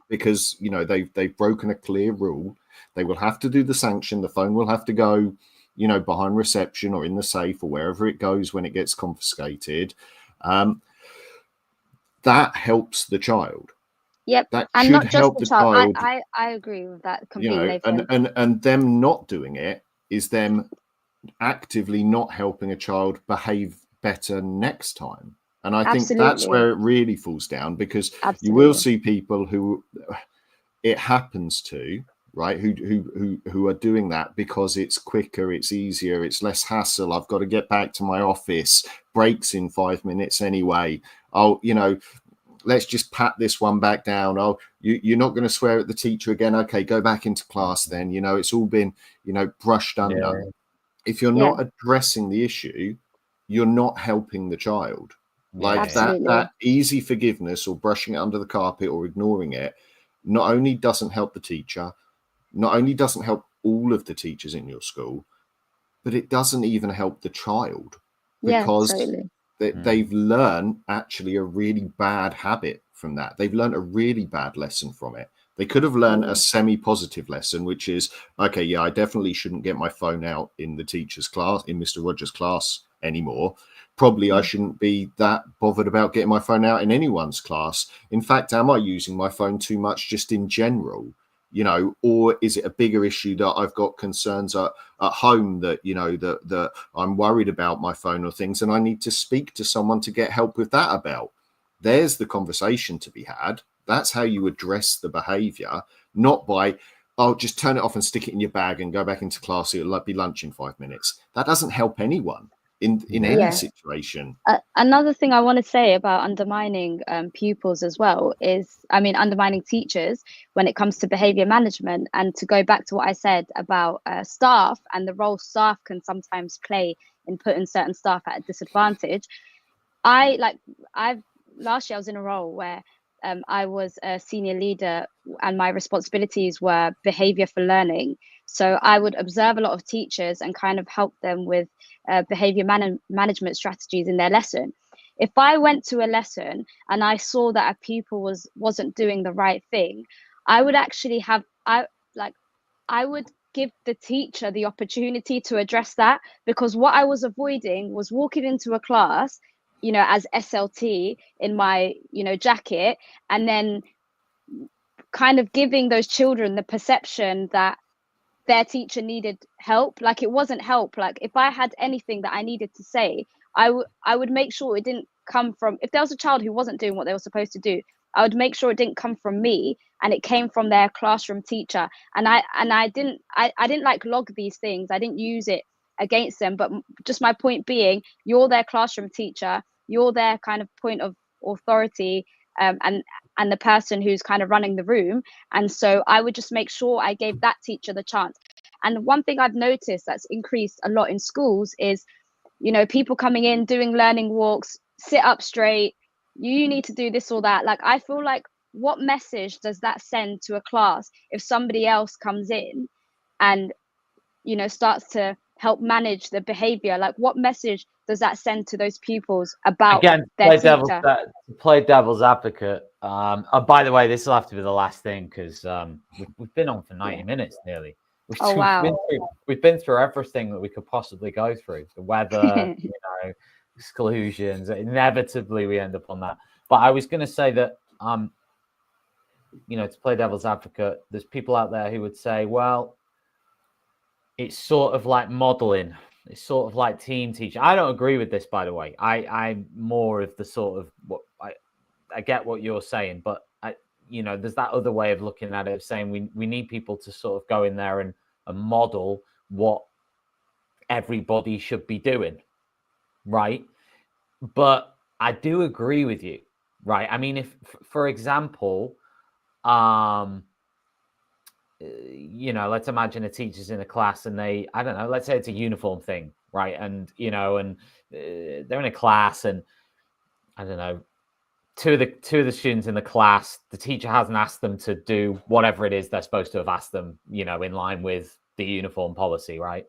Speaker 7: Because they've broken a clear rule. They will have to do the sanction. The phone will have to go, behind reception or in the safe or wherever it goes when it gets confiscated. That helps the child. That
Speaker 6: and
Speaker 7: should
Speaker 6: not just
Speaker 7: help
Speaker 6: the
Speaker 7: child.
Speaker 6: I agree with that completely.
Speaker 7: And them not doing it is them actively not helping a child behave better next time. And I think that's where it really falls down, because you will see people who it happens to, right, who are doing that because it's quicker, it's easier, it's less hassle. I've got to get back to my office, breaks in 5 minutes anyway. Let's just pat this one back down. Oh, you're not going to swear at the teacher again. Okay, go back into class then. It's all been, brushed under. If you're not addressing the issue, you're not helping the child. Like that easy forgiveness or brushing it under the carpet or ignoring it not only doesn't help the teacher, not only doesn't help all of the teachers in your school, but it doesn't even help the child, because they've learned actually a really bad habit from that. They've learned a really bad lesson from it. They could have learned a semi-positive lesson, which is, okay, yeah, I definitely shouldn't get my phone out in the teacher's class, in Mr. Rogers' class anymore. Probably I shouldn't be that bothered about getting my phone out in anyone's class. In fact, am I using my phone too much just in general? You know, or is it a bigger issue that I've got concerns at home that, you know, that I'm worried about my phone or things, and I need to speak to someone to get help with that about? There's the conversation to be had. That's how you address the behavior, not by, oh, just turn it off and stick it in your bag and go back into class. It'll be lunch in 5 minutes. That doesn't help anyone in any situation.
Speaker 6: Another thing I want to say about undermining pupils as well is, undermining teachers when it comes to behavior management. And to go back to what I said about staff and the role staff can sometimes play in putting certain staff at a disadvantage. Last year I was in a role where I was a senior leader and my responsibilities were behavior for learning. So I would observe a lot of teachers and kind of help them with behavior management strategies in their lesson. If I went to a lesson and I saw that a pupil wasn't doing the right thing, I would actually I would give the teacher the opportunity to address that, because what I was avoiding was walking into a class, you know, as SLT in my, you know, jacket, and then kind of giving those children the perception that their teacher needed help. Like, it wasn't help. Like, if I had anything that I needed to say, I would make sure it didn't come from, if there was a child who wasn't doing what they were supposed to do, I would make sure it didn't come from me and it came from their classroom teacher. And I didn't like log these things. I didn't use it against them, but just my point being, you're their classroom teacher, you're their kind of point of authority, and the person who's kind of running the room. And so I would just make sure I gave that teacher the chance. And one thing I've noticed that's increased a lot in schools is, you know, people coming in, doing learning walks, sit up straight, you need to do this or that. Like, I feel like, what message does that send to a class if somebody else comes in and, you know, starts to help manage the behavior? Like, what message does that send to those pupils about their teacher?
Speaker 5: Play devil's advocate. By the way, this will have to be the last thing, because we've been on for 90 minutes nearly. We've been through everything that we could possibly go through. The weather, you know, exclusions. Inevitably, we end up on that. But I was going to say that, you know, to play devil's advocate, there's people out there who would say, well, it's sort of like modeling. It's sort of like team teaching. I don't agree with this, by the way. I'm more of the sort of, what I get what you're saying, but you know, there's that other way of looking at it, of saying we need people to sort of go in there and model what everybody should be doing, right? But I do agree with you, right? I mean, if, for example, you know, let's imagine a teacher's in a class and I don't know, let's say it's a uniform thing, right? And, you know, and they're in a class and, I don't know, two of the students in the class, the teacher hasn't asked them to do whatever it is they're supposed to have asked them, you know, in line with the uniform policy, right?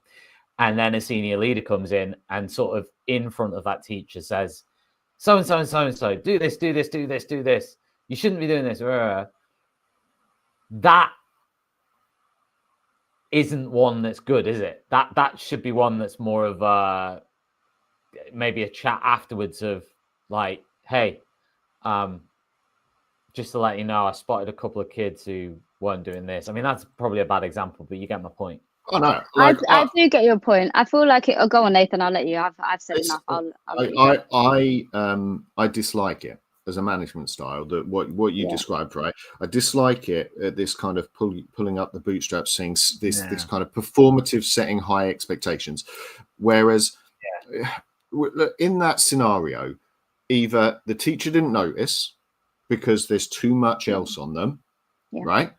Speaker 5: And then a senior leader comes in and sort of in front of that teacher says, so-and-so and so-and-so, do this, do this, do this, do this. You shouldn't be doing this. That isn't one that's good, is it? That should be one that's more of maybe a chat afterwards of like, hey, just to let you know, I spotted a couple of kids who weren't doing this. I mean, that's probably a bad example, but you get my point.
Speaker 7: Oh no,
Speaker 6: I do get your point. I feel like it. Oh, go on, Nathan. I'll let you. I've said enough.
Speaker 7: I dislike it as a management style. That what you described, right? I dislike it. This kind of pulling up the bootstraps, saying this kind of performative, setting high expectations. Whereas in that scenario, either the teacher didn't notice because there's too much else on them, right?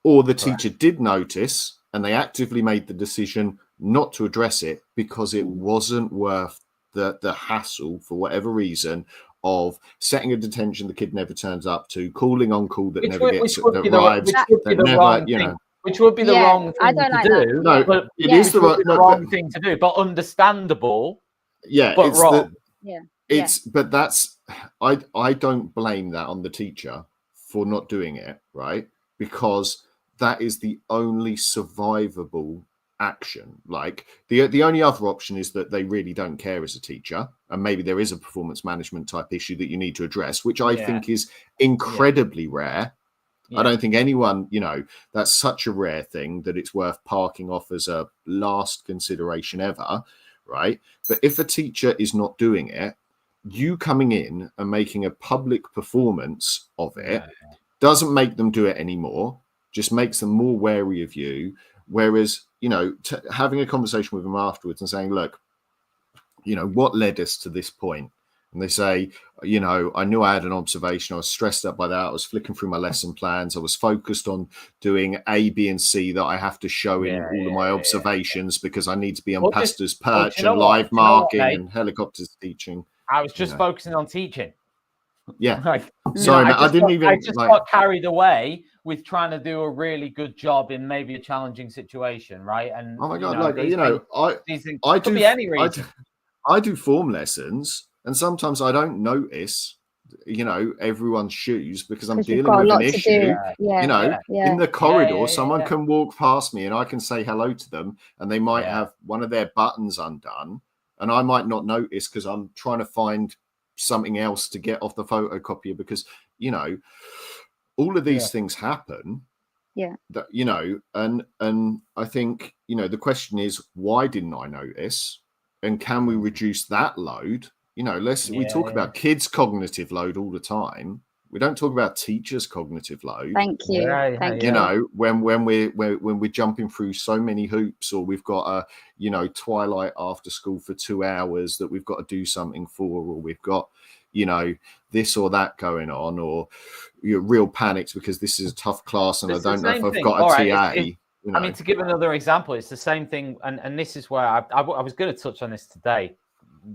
Speaker 7: Or the teacher did notice and they actively made the decision not to address it because it wasn't worth the hassle for whatever reason of setting a detention the kid never turns up to, calling on call that
Speaker 5: Which
Speaker 7: never
Speaker 5: would-
Speaker 7: gets
Speaker 5: which would be the-
Speaker 7: arrives,
Speaker 5: which would be
Speaker 7: that
Speaker 5: the
Speaker 7: never,
Speaker 5: wrong
Speaker 7: you
Speaker 5: thing.
Speaker 7: know.
Speaker 5: Which would be the
Speaker 6: Yeah,
Speaker 5: wrong
Speaker 6: I
Speaker 5: thing
Speaker 6: don't
Speaker 5: to
Speaker 6: like
Speaker 5: do.
Speaker 6: that.
Speaker 7: No,
Speaker 5: But
Speaker 7: it
Speaker 6: Yeah.
Speaker 7: is the
Speaker 5: which would
Speaker 7: right.
Speaker 5: be the
Speaker 7: No,
Speaker 5: wrong
Speaker 7: but,
Speaker 5: thing to do, but understandable.
Speaker 7: yeah,
Speaker 5: but
Speaker 7: it's
Speaker 5: wrong.
Speaker 6: Yeah.
Speaker 7: it's but that's I don't blame that on the teacher for not doing it, right? Because that is the only survivable action. Like the only other option is that they really don't care as a teacher, and maybe there is a performance management type issue that you need to address, which I think is incredibly rare. I don't think anyone, that's such a rare thing that it's worth parking off as a last consideration ever, right? But if a teacher is not doing it, you coming in and making a public performance of it doesn't make them do it anymore, just makes them more wary of you. Whereas, having a conversation with them afterwards and saying, look, what led us to this point? And they say, I knew I had an observation. I was stressed out by that. I was flicking through my lesson plans. I was focused on doing A, B, and C that I have to show in all of my observations because I need to be on Pastor's perch and live marking and helicopters teaching.
Speaker 5: I was just focusing on teaching.
Speaker 7: Yeah.
Speaker 5: Sorry,
Speaker 7: man, I didn't even.
Speaker 5: I just got carried away with trying to do a really good job in maybe a challenging situation, right? And
Speaker 7: oh my god,
Speaker 5: these things
Speaker 7: I
Speaker 5: could
Speaker 7: do
Speaker 5: be any reason.
Speaker 7: I do form lessons, and sometimes I don't notice, everyone's shoes because I'm dealing with an issue. In the corridor, someone can walk past me and I can say hello to them, and they might have one of their buttons undone, and I might not notice because I'm trying to find something else to get off the photocopier because all of these things happen. That and I think the question is, why didn't I notice, and can we reduce that load? We talk about kids' cognitive load all the time. We don't talk about teachers' cognitive load.
Speaker 6: Thank you. Thank you.
Speaker 7: When we're jumping through so many hoops, or we've got a twilight after school for 2 hours that we've got to do something for, or we've got this or that going on, or you're real panics because this is a tough class and I don't know if I've got a TA.
Speaker 5: I mean, to give another example, it's the same thing, and this is where I was going to touch on this today,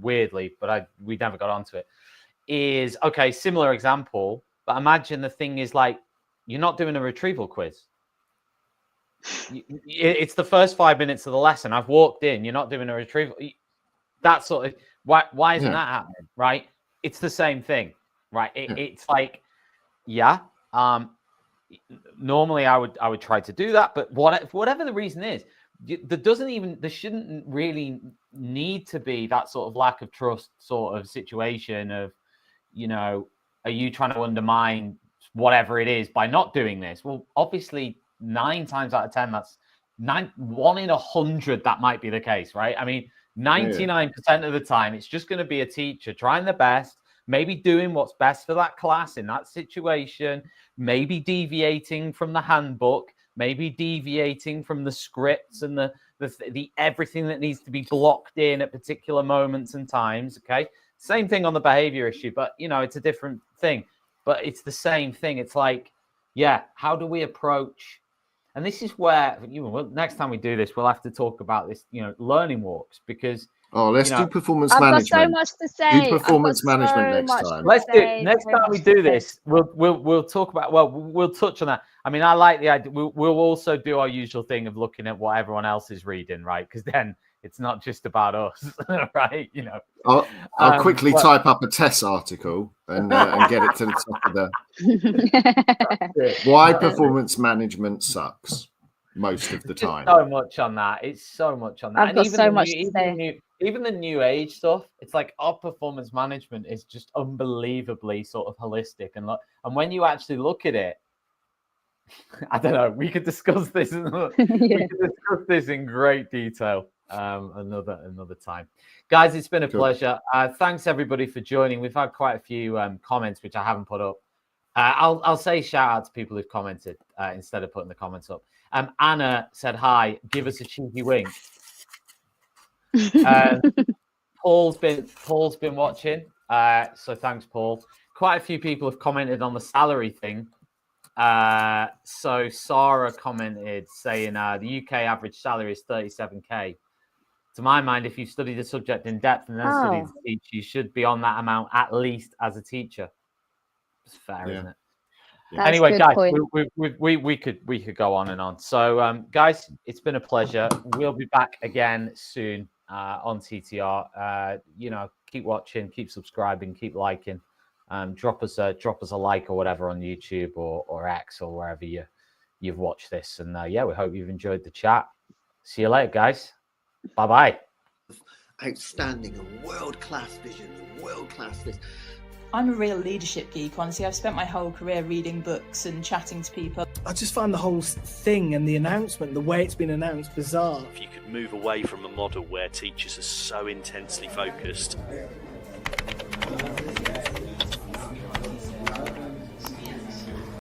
Speaker 5: weirdly, but we never got onto it. Is similar example, but imagine the thing is like you're not doing a retrieval quiz. It's the first 5 minutes of the lesson. I've walked in. You're not doing a retrieval. That sort of why isn't that happening? Right? It's the same thing, right? It's like, normally I would try to do that, but whatever the reason is, there shouldn't really need to be that sort of lack of trust sort of situation of, are you trying to undermine whatever it is by not doing this? Well, obviously 9 times out of 10, that's 1 in 100 that might be the case, right? I mean, 99% of the time, it's just going to be a teacher trying their best, maybe doing what's best for that class in that situation, maybe deviating from the handbook, maybe deviating from the scripts and the everything that needs to be blocked in at particular moments and times. Okay. Same thing on the behavior issue, but it's a different thing, but it's the same thing. It's like, how do we approach? And this is where, next time we do this, we'll have to talk about this, learning walks, because
Speaker 7: let's do performance
Speaker 6: I've
Speaker 7: management.
Speaker 6: got so much to say.
Speaker 7: Do performance management next time.
Speaker 5: Let's do next time we do this. We'll talk about. We'll touch on that. I mean, I like the idea. We'll also do our usual thing of looking at what everyone else is reading, right? Because then it's not just about us, right?
Speaker 7: I'll quickly type up a test article and get it to the top of the. Why performance management sucks most of the time.
Speaker 5: So much on that. It's so much on that.
Speaker 6: I've got so much to say.
Speaker 5: Even the new age stuff, it's like our performance management is just unbelievably sort of holistic, and when you actually look at it, I don't know. We could discuss this. We could discuss this in great detail another time, guys. It's been a pleasure. Thanks everybody for joining. We've had quite a few comments which I haven't put up. I'll say shout out to people who've commented instead of putting the comments up. Anna said hi. Give us a cheeky wink. Paul's been watching, so thanks, Paul. Quite a few people have commented on the salary thing. So Sarah commented saying the UK average salary is 37k. to my mind, if you study the subject in depth and then study to teach, you should be on that amount at least as a teacher. It's fair, isn't it?
Speaker 6: That's
Speaker 5: anyway, guys,
Speaker 6: point.
Speaker 5: we could go on and on. So, guys, it's been a pleasure. We'll be back again soon on TTR. You know, keep watching, keep subscribing, keep liking. Drop us a like or whatever on YouTube or X or wherever you've watched this. And yeah, we hope you've enjoyed the chat. See you later, guys. Bye bye.
Speaker 1: Outstanding and world-class vision, world-class this.
Speaker 2: I'm a real leadership geek, honestly. I've spent my whole career reading books and chatting to people.
Speaker 3: I just find the whole thing and the announcement, the way it's been announced, bizarre.
Speaker 4: If you could move away from a model where teachers are so intensely focused.